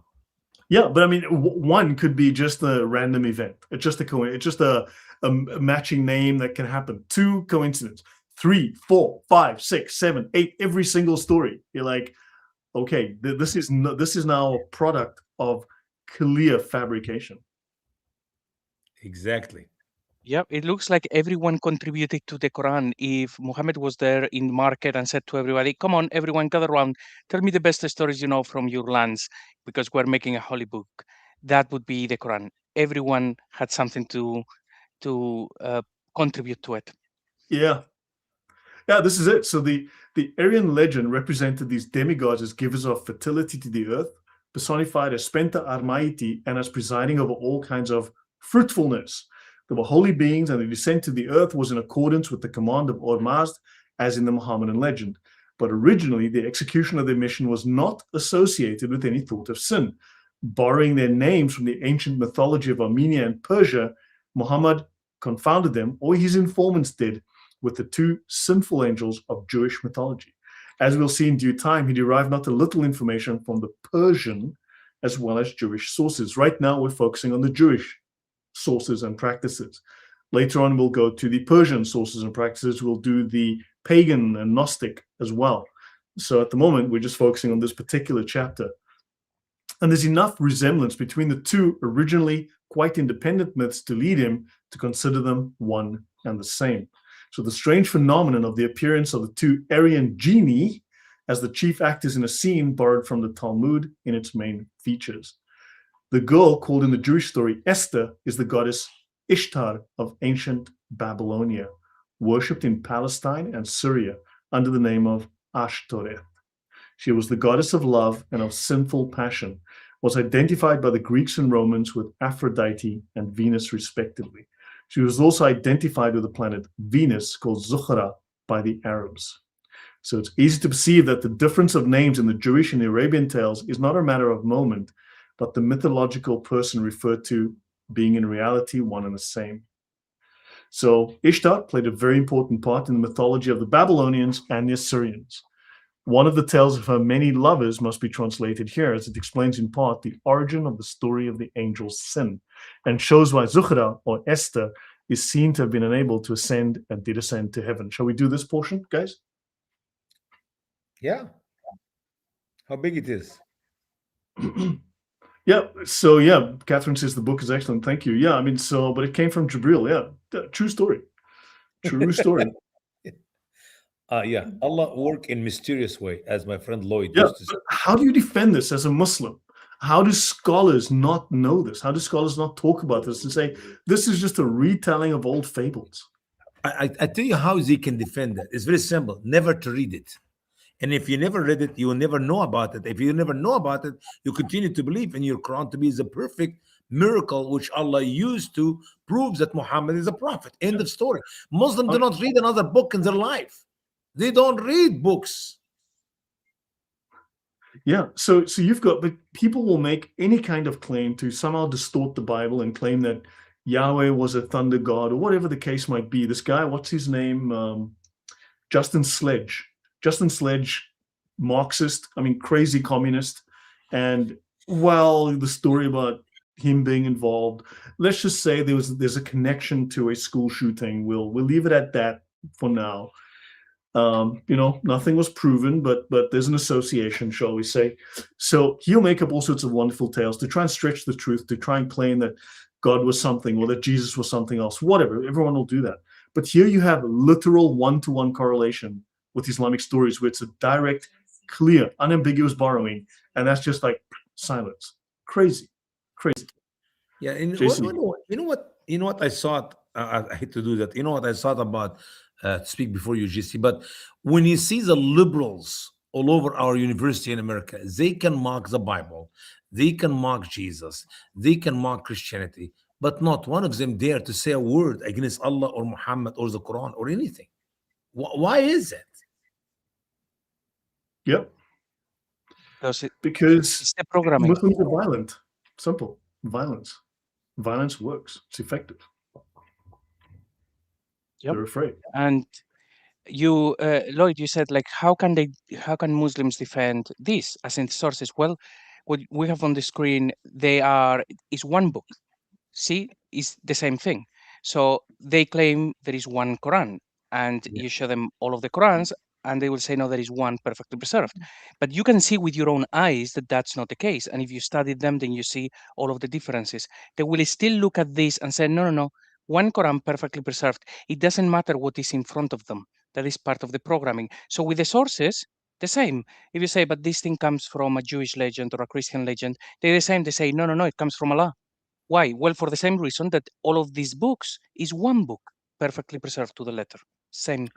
yeah, but I mean, one could be just a random event. It's just it's just a matching name that can happen. Two, coincidence. 3, 4, 5, 6, 7, 8. Every single story. You're like, okay, this is now a product of clear fabrication. Exactly. Yep, it looks like everyone contributed to the Quran. If Muhammad was there in market and said to everybody, "Come on, everyone, gather around, tell me the best stories you know from your lands, because we're making a holy book," that would be the Quran. Everyone had something to contribute to it. Yeah, yeah, this is it. So the Aryan legend represented these demigods as givers of fertility to the earth, personified as Spenta Armaiti and as presiding over all kinds of fruitfulness. They were holy beings, and the descent to the earth was in accordance with the command of Ormazd, as in the Muhammadan legend. But originally, the execution of their mission was not associated with any thought of sin. Borrowing their names from the ancient mythology of Armenia and Persia, Muhammad confounded them, or his informants did, with the two sinful angels of Jewish mythology. As we'll see in due time, he derived not a little information from the Persian as well as Jewish sources. Right now, we're focusing on the Jewish sources and practices. Later on, we'll go to the Persian sources and practices. We'll do the pagan and Gnostic as well. So at the moment, we're just focusing on this particular chapter. And there's enough resemblance between the two originally quite independent myths to lead him to consider them one and the same. So the strange phenomenon of the appearance of the two Aryan genii as the chief actors in a scene borrowed from the Talmud in its main features. The girl called in the Jewish story Esther is the goddess Ishtar of ancient Babylonia, worshipped in Palestine and Syria under the name of Ashtoreth. She was the goddess of love and of sinful passion, was identified by the Greeks and Romans with Aphrodite and Venus respectively. She was also identified with the planet Venus, called Zuhra, by the Arabs. So it's easy to perceive that the difference of names in the Jewish and the Arabian tales is not a matter of moment, but the mythological person referred to being in reality one and the same. So Ishtar played a very important part in the mythology of the Babylonians and the Assyrians. One of the tales of her many lovers must be translated here, as it explains in part the origin of the story of the angel's sin, and shows why Zuhra, or Esther, is seen to have been unable to ascend and did ascend to heaven. Shall we do this portion, guys? Yeah. How big it is? Yeah. So yeah, Catherine says the book is excellent. Thank you. Yeah, I mean, so, but it came from Jibril. Yeah, true story. True story. Yeah. Allah work in mysterious way, as my friend Lloyd Yeah. used to say. But how do you defend this as a Muslim? How do scholars not know this? How do scholars not talk about this and say this is just a retelling of old fables? I tell you how they can defend that. It's very simple. Never to read it. And if you never read it, you will never know about it. If you never know about it, you continue to believe in your Quran to be the perfect miracle which Allah used to prove that Muhammad is a prophet. End of story. Muslims do not read another book in their life. They don't read books. Yeah. So you've got, but people will make any kind of claim to somehow distort the Bible and claim that Yahweh was a thunder god or whatever the case might be. This guy, what's his name? Justin Sledge. Justin Sledge, Marxist, I mean, crazy communist. And well, the story about him being involved, let's just say there's a connection to a school shooting. We'll leave it at that for now. Nothing was proven, but there's an association, shall we say. So he'll make up all sorts of wonderful tales to try and stretch the truth, to try and claim that God was something or that Jesus was something else, whatever. Everyone will do that. But here you have literal one-to-one correlation with Islamic stories where it's a direct, clear, unambiguous borrowing. And that's just like silence. Crazy. Yeah. And Jason. you know what I thought? I hate to do that. You know what I thought about speak before you, GC. But when you see the liberals all over our university in America, they can mock the Bible. They can mock Jesus. They can mock Christianity, but not one of them dare to say a word against Allah or Muhammad or the Quran or anything. Why is that? Yep. Because Because it's the programming. Muslims are violent. Simple. Violence. Violence works. It's effective. Yep. They're afraid. And you, Lloyd, you said, like, how can Muslims defend this as in sources? Well, what we have on the screen, is one book. See, it's the same thing. So they claim there is one Quran, and you show them all of the Qurans, and they will say, no, there is one perfectly preserved. But you can see with your own eyes that that's not the case. And if you study them, then you see all of the differences. They will still look at this and say, no, no, no, one Quran perfectly preserved. It doesn't matter what is in front of them. That is part of the programming. So with the sources, the same. If you say, but this thing comes from a Jewish legend or a Christian legend, they're the same. They say, no, no, no, it comes from Allah. Why? Well, for the same reason that all of these books is one book, perfectly preserved to the letter. Same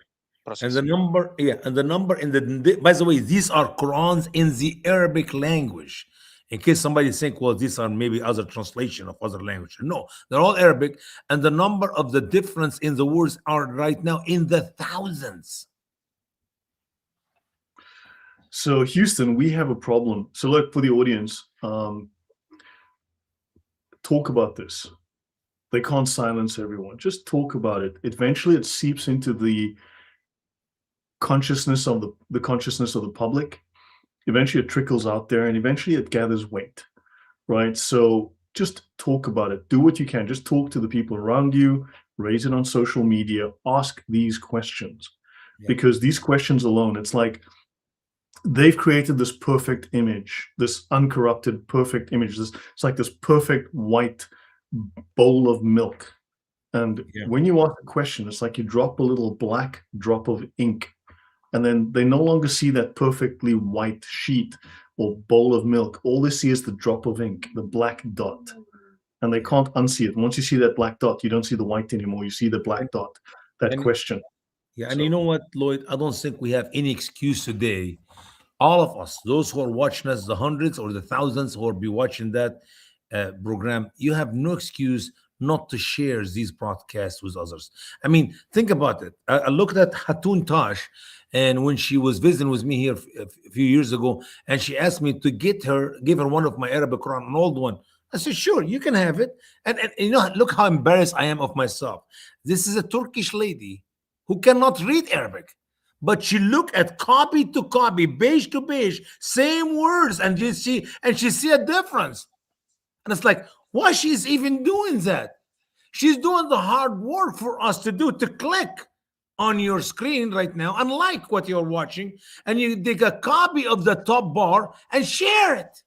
process. And the number, and the number in by the way, these are Qurans in the Arabic language. In case somebody think, well, these are maybe other translation of other language. No, they're all Arabic. And the number of the difference in the words are right now in the thousands. So Houston, we have a problem. So look, for the audience, talk about this. They can't silence everyone. Just talk about it. Eventually it seeps into the consciousness of the consciousness of the public. Eventually it trickles out there, and eventually it gathers weight, right? So just talk about it. Do what you can. Just talk to the people around you, raise it on social media, ask these questions. Because these questions alone, it's like they've created this perfect image, this uncorrupted perfect image. It's like this perfect white bowl of milk. And when you ask a question, it's like you drop a little black drop of ink, and then they no longer see that perfectly white sheet or bowl of milk. All they see is the drop of ink, the black dot, and they can't unsee it. Once you see that black dot, you don't see the white anymore. You see the black dot, that question. Yeah, and you know what, Lloyd? I don't think we have any excuse today. All of us, those who are watching us, the hundreds or the thousands who will be watching that program, you have no excuse not to share these broadcasts with others. I mean, think about it. I looked at Hatun Tash, and when she was visiting with me here a few years ago, and she asked me to give her one of my Arabic Quran, an old one. I said, sure, you can have it. And you know, look how embarrassed I am of myself. This is a Turkish lady who cannot read Arabic, but she look at copy to copy, page to page, same words, and she see a difference. And it's like, why she's even doing that? She's doing the hard work for us to do, to click on your screen right now and like what you're watching, and you take a copy of the top bar and share it.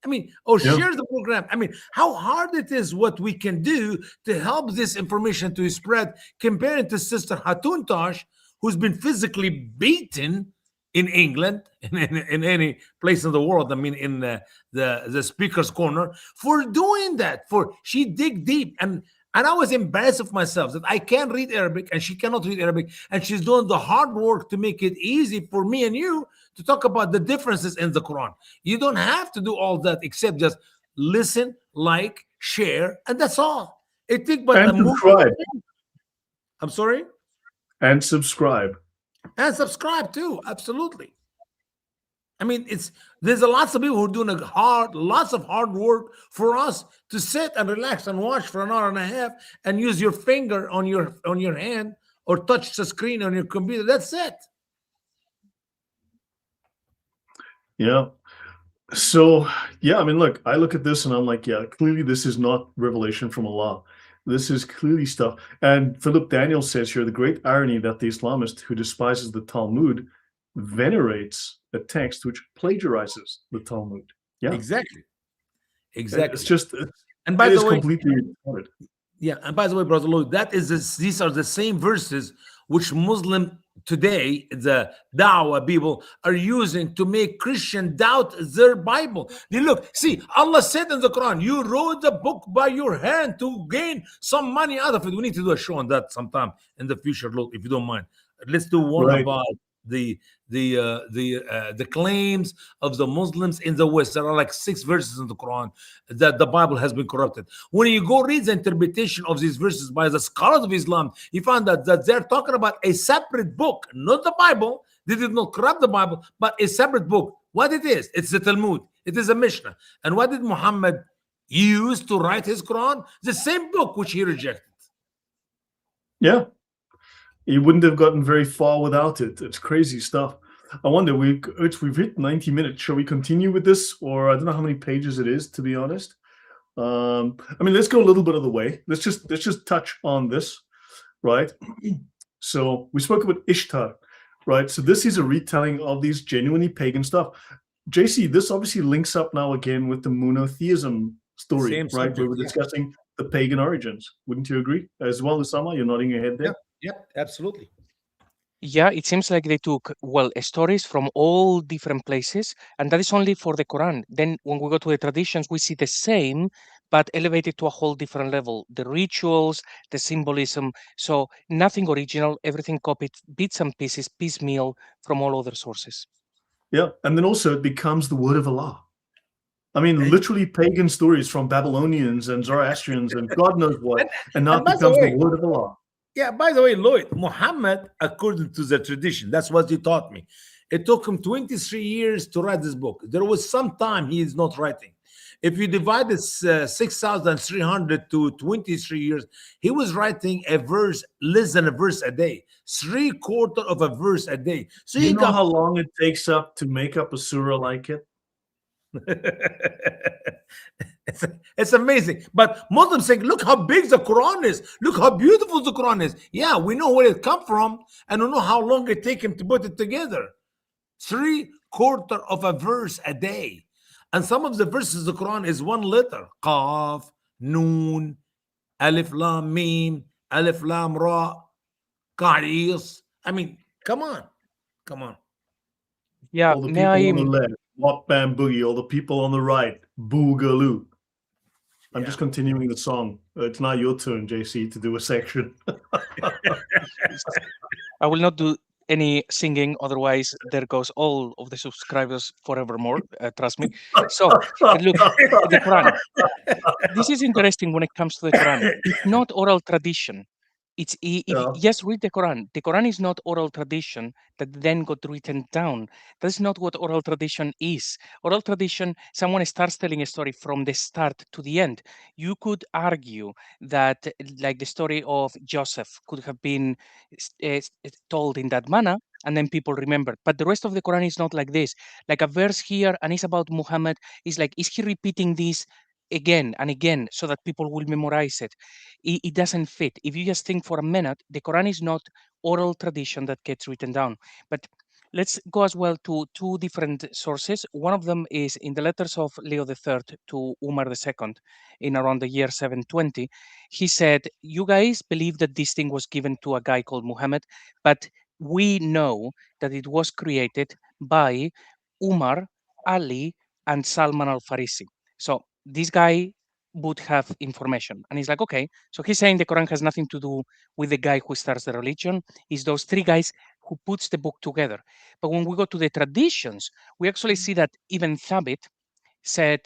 I mean, or share the program. I mean, how hard it is what we can do to help this information to spread, compared to Sister Hatun Tash, who's been physically beaten in England, in any place in the world, I mean, in the speaker's corner, for doing that. For she dig deep, and I was embarrassed of myself that I can't read Arabic and she cannot read Arabic, and she's doing the hard work to make it easy for me and you to talk about the differences in the Quran. You don't have to do all that except just listen, like, share, and that's all. It takes but and subscribe. I'm sorry? And subscribe. And subscribe too, absolutely. I mean, there's lots of people who are doing lots of hard work for us to sit and relax and watch for an hour and a half and use your finger on your hand or touch the screen on your computer. That's it. Yeah. So, yeah, I mean, look, I look at this and I'm like, yeah, clearly this is not revelation from Allah. This is clearly stuff. And Philip Daniel says here, the great irony that the Islamist who despises the Talmud venerates a text which plagiarizes the Talmud. Yeah, exactly. It's just, and by the way, completely retarded. Yeah, and by the way, Brother Lloyd, these are the same verses which Muslim today, the Dawah people, are using to make Christian doubt their Bible. See, Allah said in the Quran, you wrote the book by your hand to gain some money out of it. We need to do a show on that sometime in the future, Lord, if you don't mind. Let's do one about the claims of the Muslims in the West. There are like 6 verses in the Quran that the Bible has been corrupted. When you go read the interpretation of these verses by the scholars of Islam, you find that they're talking about a separate book, not the Bible. They did not corrupt the Bible, but a separate book. What it is? It's the Talmud. It is a Mishnah. And what did Muhammad use to write his Quran? The same book which he rejected. Yeah. You wouldn't have gotten very far without it. It's crazy stuff. I wonder, we've hit 90 minutes. Shall we continue with this? Or I don't know how many pages it is, to be honest. I mean, let's go a little bit of the way. Let's just touch on this, right? So we spoke about Ishtar, right? So this is a retelling of these genuinely pagan stuff. JC, this obviously links up now again with the monotheism story, Same right? subject, Where we're discussing the pagan origins. Wouldn't you agree? As well, Usama, you're nodding your head there. Yeah, absolutely. Yeah, it seems like they took, well, stories from all different places, and that is only for the Quran. Then when we go to the traditions, we see the same, but elevated to a whole different level. The rituals, the symbolism. So nothing original, everything copied, bits and pieces, piecemeal from all other sources. Yeah, and then also it becomes the word of Allah. I mean, literally pagan stories from Babylonians and Zoroastrians and God knows what, and now it becomes the word of Allah. Yeah, by the way, Lloyd, Muhammad, according to the tradition, that's what he taught me. It took him 23 years to write this book. There was some time he is not writing. If you divide this 6,300 to 23 years, he was writing a verse, less than a verse a day, 3/4 of a verse a day. So you know how long it takes up to make up a surah like it? It's amazing. But Muslims think, look how big the Quran is. Look how beautiful the Quran is. Yeah, we know where it come from, and we know how long it take him to put it together. 3/4 of a verse a day. And some of the verses of the Quran is 1 letter. Qaf, Noon, Alif Lam Mim, Alif Lam Ra, Qa'is. I mean, come on. Yeah, all the people on the left, Wop Bam Boogie, all the people on the right, Boogaloo. I'm just continuing the song. It's now your turn, JC, to do a section. I will not do any singing, otherwise there goes all of the subscribers forevermore, trust me. So look, the Quran. This is interesting when it comes to the Quran. It's not oral tradition. Yes, read the Quran. The Quran is not oral tradition that then got written down. That's not what oral tradition is. Oral tradition, someone starts telling a story from the start to the end. You could argue that, like the story of Joseph could have been told in that manner, and then people remember. But the rest of the Quran is not like this. Like a verse here, and it's about Muhammad. Is like, is he repeating this again and again so that people will memorize it? It doesn't fit. If you just think for a minute, the Quran is not oral tradition that gets written down. But let's go as well to 2 different sources. One of them is in the letters of Leo III to Umar II in around the year 720. He said, you guys believe that this thing was given to a guy called Muhammad, but we know that it was created by Umar, Ali, and Salman al-Farisi. So this guy would have information. And he's like, okay, so he's saying the Quran has nothing to do with the guy who starts the religion. It's those 3 guys who puts the book together. But when we go to the traditions, we actually see that even Thabit said,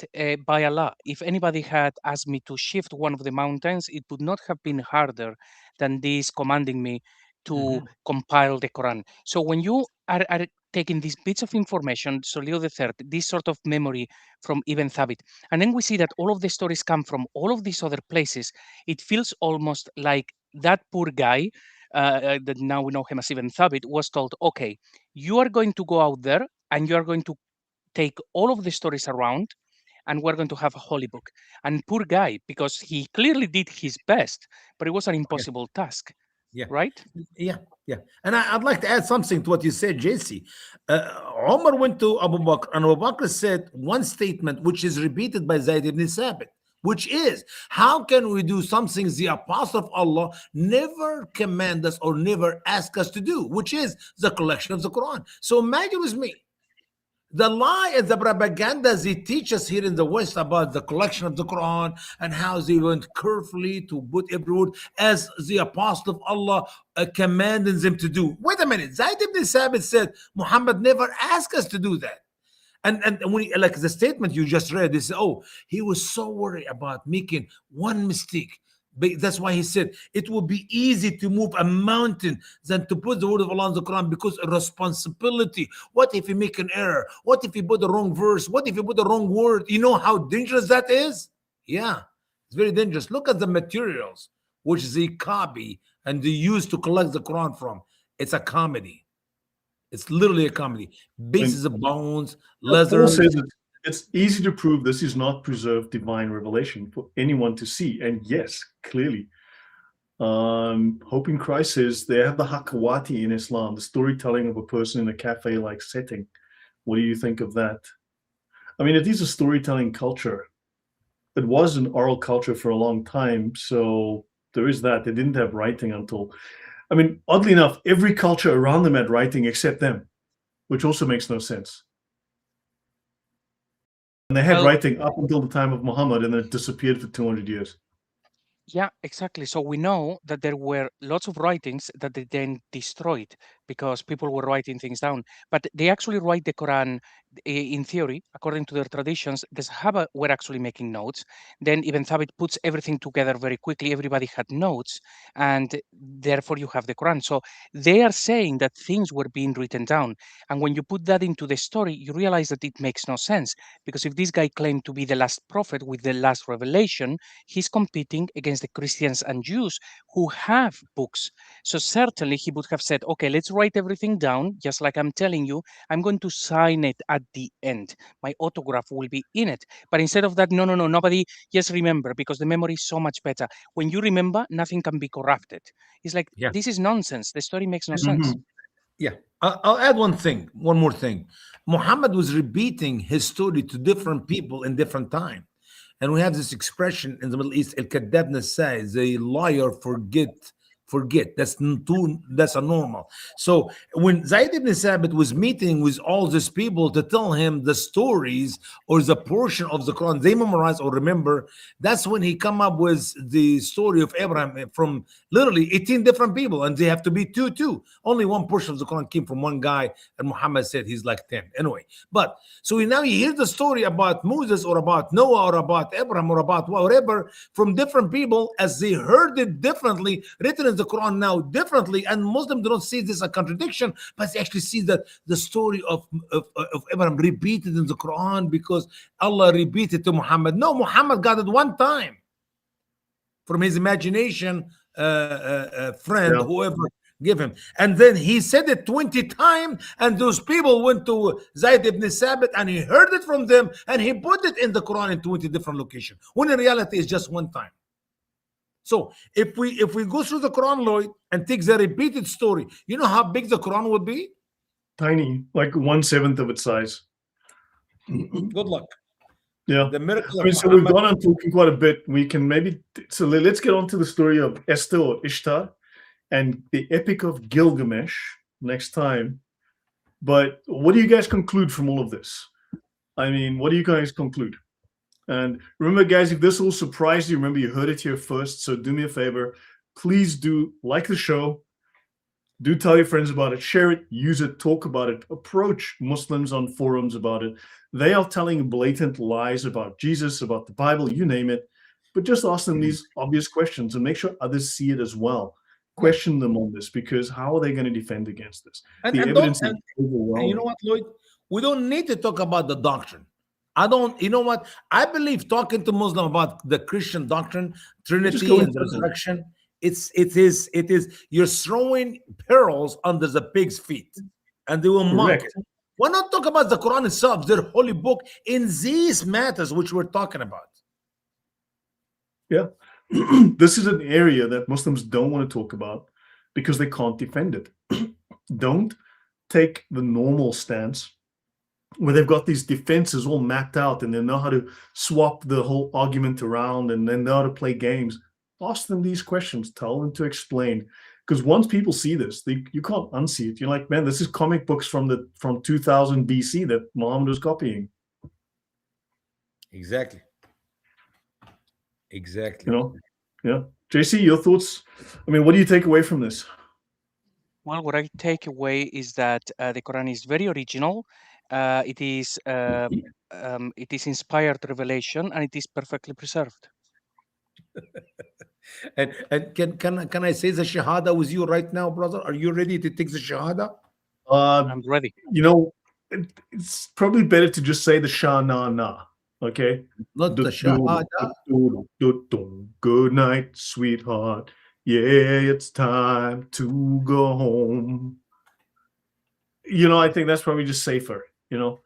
by Allah, if anybody had asked me to shift one of the mountains, it would not have been harder than this commanding me to compile the Quran. So when you are taking these bits of information, so Leo III, this sort of memory from Ibn Thabit, and then we see that all of the stories come from all of these other places, it feels almost like that poor guy, that now we know him as Ibn Thabit, was told, okay, you are going to go out there and you are going to take all of the stories around, and we're going to have a holy book. And poor guy, because he clearly did his best, but it was an impossible task. Yeah. Right? Yeah. And I'd like to add something to what you said, JC. Omar went to Abu Bakr, and Abu Bakr said one statement, which is repeated by Zayd ibn Thabit, which is, how can we do something the Apostle of Allah never command us or never ask us to do, which is the collection of the Quran. So imagine with me, The lie and the propaganda they teach us here in the West about the collection of the Quran and how they went carefully to put every word as the apostle of Allah commanded them to do. Wait a minute. Zayd ibn Sabit said Muhammad never asked us to do that. And when like the statement you just read, they say, oh, he was so worried about making one mistake. That's why he said it would be easy to move a mountain than to put the word of Allah in the Quran, because of responsibility. What if you make an error? What if you put the wrong verse? What if you put the wrong word? You know how dangerous that is? Yeah, it's very dangerous. Look at the materials which they copy and they use to collect the Quran from. It's a comedy. It's literally a comedy. Bases of bones, leather. Paul says it's easy to prove this is not preserved divine revelation for anyone to see. And yes, clearly. Hope in Christ says they have the hakawati in Islam, the storytelling of a person in a cafe-like setting. What do you think of that? I mean, it is a storytelling culture. It was an oral culture for a long time. So there is that. They didn't have writing until... I mean, oddly enough, every culture around them had writing except them, which also makes no sense. And they had writing up until the time of Muhammad, and then it disappeared for 200 years. Yeah, exactly. So we know that there were lots of writings that they then destroyed because people were writing things down. But they actually write the Quran in theory, according to their traditions. The Sahaba were actually making notes. Then Ibn Thabit puts everything together very quickly. Everybody had notes, and therefore you have the Quran. So they are saying that things were being written down. And when you put that into the story, you realize that it makes no sense. Because if this guy claimed to be the last prophet with the last revelation, he's competing against the Christians and Jews who have books. So certainly he would have said, okay, let's write everything down, just like I'm telling you. I'm going to sign it at the end. My autograph will be in it. But instead of that, no, nobody, just remember, because the memory is so much better. When you remember, nothing can be corrupted. It's like, this is nonsense. The story makes no sense. Yeah, I'll add one more thing. Muhammad was repeating his story to different people in different time. And we have this expression in the Middle East, al-kadab says, the liar forget. That's a normal. So when Zayd ibn Sabit was meeting with all these people to tell him the stories or the portion of the Quran they memorize or remember, that's when he come up with the story of Abraham from literally 18 different people, and they have to be two. Only one portion of the Quran came from one guy, and Muhammad said he's like 10. Anyway, but so now you hear the story about Moses or about Noah or about Abraham or about whatever from different people as they heard it differently, written in the Quran now differently, and Muslims don't see this as a contradiction, but they actually see that the story of Abraham repeated in the Quran because Allah repeated to Muhammad. No, Muhammad got it one time from his imagination, friend, whoever give him, and then he said it 20 times, and those people went to Zayd ibn Sabit and he heard it from them, and he put it in the Quran in 20 different locations, when in reality it's just one time. So if we go through the Quran, Lloyd, and take the repeated story, you know how big the Quran would be? Tiny, like 1/7 of its size. Good luck. Yeah. The miracle. I mean, so we've gone on talking quite a bit. We can maybe, so let's get on to the story of Esther or Ishtar and the Epic of Gilgamesh next time. But what do you guys conclude from all of this? I mean, what do you guys conclude? And remember, guys, if this all surprised you, remember you heard it here first. So do me a favor, please do like the show. Do tell your friends about it, share it, use it, talk about it, approach Muslims on forums about it. They are telling blatant lies about Jesus, about the Bible, you name it. But just ask them these obvious questions and make sure others see it as well. Question them on this, because how are they going to defend against this? The evidence is overwhelming. You know what, Lloyd? We don't need to talk about the doctrine. You know what? I believe talking to Muslim about the Christian doctrine, Trinity and the resurrection, it is you're throwing pearls under the pig's feet, and they will mock it. Why not talk about the Quran itself, their holy book, in these matters which we're talking about? Yeah. This is an area that Muslims don't want to talk about because they can't defend it. Don't take the normal stance where they've got these defenses all mapped out and they know how to swap the whole argument around and then know how to play games. Ask them these questions, tell them to explain, because once people see this, you can't unsee it. You're like, man, this is comic books from 2000 BC that Muhammad was copying. Exactly. Exactly. You know, yeah. JC, your thoughts? I mean, what do you take away from this? Well, what I take away is that the Quran is very original. It is inspired revelation, and it is perfectly preserved. And can I say the shahada with you right now, brother? Are you ready to take the shahada? I'm ready. You know, it's probably better to just say the Shah na na. Okay. Not the shahada. Good night, sweetheart. Yeah, it's time to go home. You know, I think that's probably just safer. You know,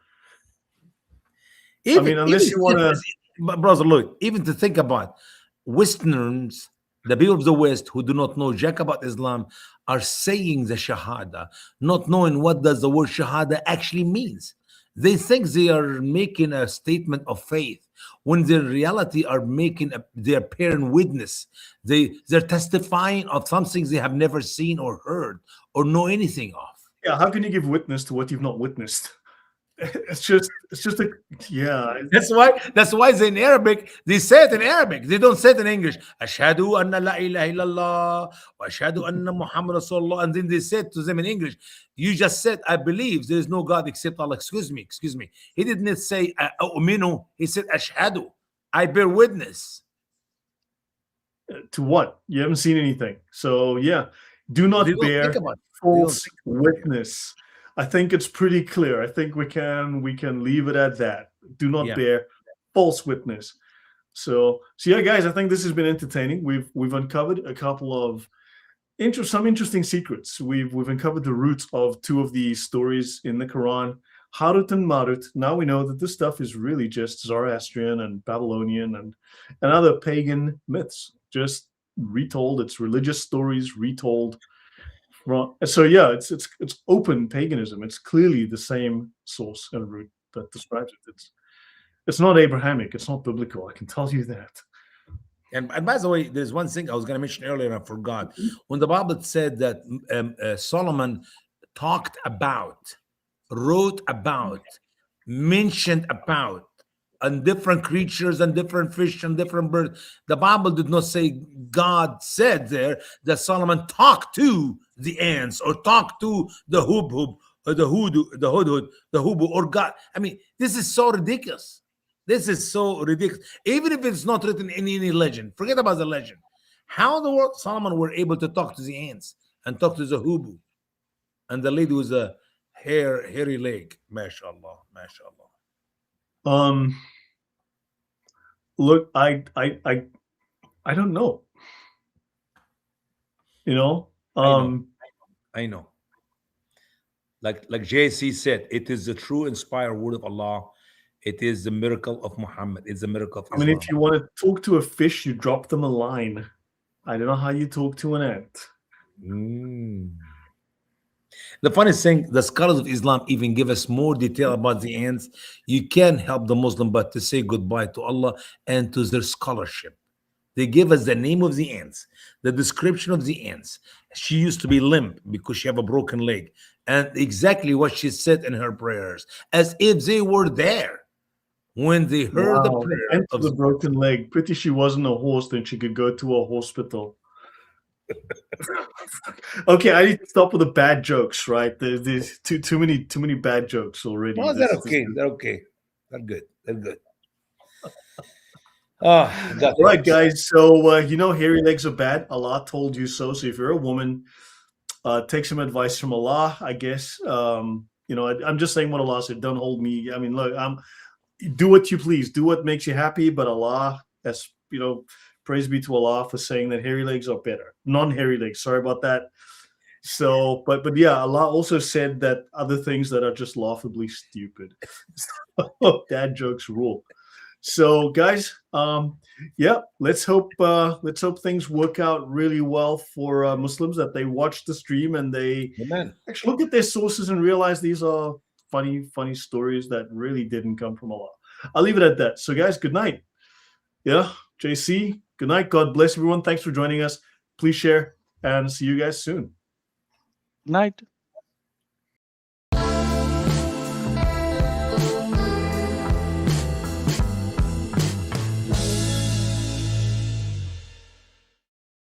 I mean, unless you want to. But brother, look, even to think about Westerners, the people of the West who do not know jack about Islam, are saying the Shahada, not knowing what does the word Shahada actually means. They think they are making a statement of faith when they in reality are making their parent witness. They're testifying of something they have never seen or heard or know anything of. Yeah, how can you give witness to what you've not witnessed? It's just a yeah. That's why in Arabic they say it in Arabic. They don't say it in English. Ashhadu anna la ilaha illallah wa ashhadu anna Muhammad Rasulullah, and then they said to them in English, you just said I believe there is no God except Allah. Excuse me. He didn't say uminu. He said ashhadu. I bear witness. To what? You haven't seen anything. So yeah, do not bear false witness. I think it's pretty clear. I think we can leave it at that. Do not bear false witness. So yeah, guys, I think this has been entertaining. We've uncovered a couple of some interesting secrets. We've uncovered the roots of two of the stories in the Quran, Harut and Marut. Now we know that this stuff is really just Zoroastrian and Babylonian and other pagan myths, just retold. It's religious stories retold. So yeah, it's open paganism. It's clearly the same source and root that describes it. It's not Abrahamic. It's not biblical. I can tell you that. And by the way, there's one thing I was going to mention earlier and I forgot. When the Bible said that Solomon talked about, wrote about, mentioned about, and different creatures and different fish and different birds, the Bible did not say God said there that Solomon talked to the ants or talked to the hubhub or the hudhud, the hubu or God. I mean, this is so ridiculous. This is so ridiculous. Even if it's not written in any legend, forget about the legend. How the world Solomon were able to talk to the ants and talk to the hubu and the lady with a hairy leg? MashaAllah, MashaAllah. Look, I don't know. You know, I know. Like JC said, it is the true inspired word of Allah. It is the miracle of Muhammad. It's the miracle of Islam. I mean, if you want to talk to a fish, you drop them a line. I don't know how you talk to an ant. The funniest thing, the scholars of Islam even give us more detail about the ants. You can't help the Muslim but to say goodbye to Allah and to their scholarship. They give us the name of the ants, the description of the ants. She used to be limp because she have a broken leg, and exactly what she said in her prayers, as if they were there when they heard the prayer of the broken leg. Pity she wasn't a horse, then she could go to a hospital. Okay, I need to stop with the bad jokes, right? There's too many bad jokes already. No, they're okay. They're okay. They're good. They're good. All right, guys. So you know, hairy legs are bad. Allah told you so. So if you're a woman, take some advice from Allah, I guess. You know, I'm just saying what Allah said. Don't hold me. I mean, look, do what you please. Do what makes you happy. But Allah, as you know, praise be to Allah for saying that hairy legs are better. Non-hairy legs. Sorry about that. So, but yeah, Allah also said that other things that are just laughably stupid. Dad jokes rule. So, guys, yeah, let's hope things work out really well for Muslims, that they watch the stream and they actually look at their sources and realize these are funny stories that really didn't come from Allah. I'll leave it at that. So, guys, good night. Yeah, JC, good night. God bless everyone. Thanks for joining us. Please share and see you guys soon. Night.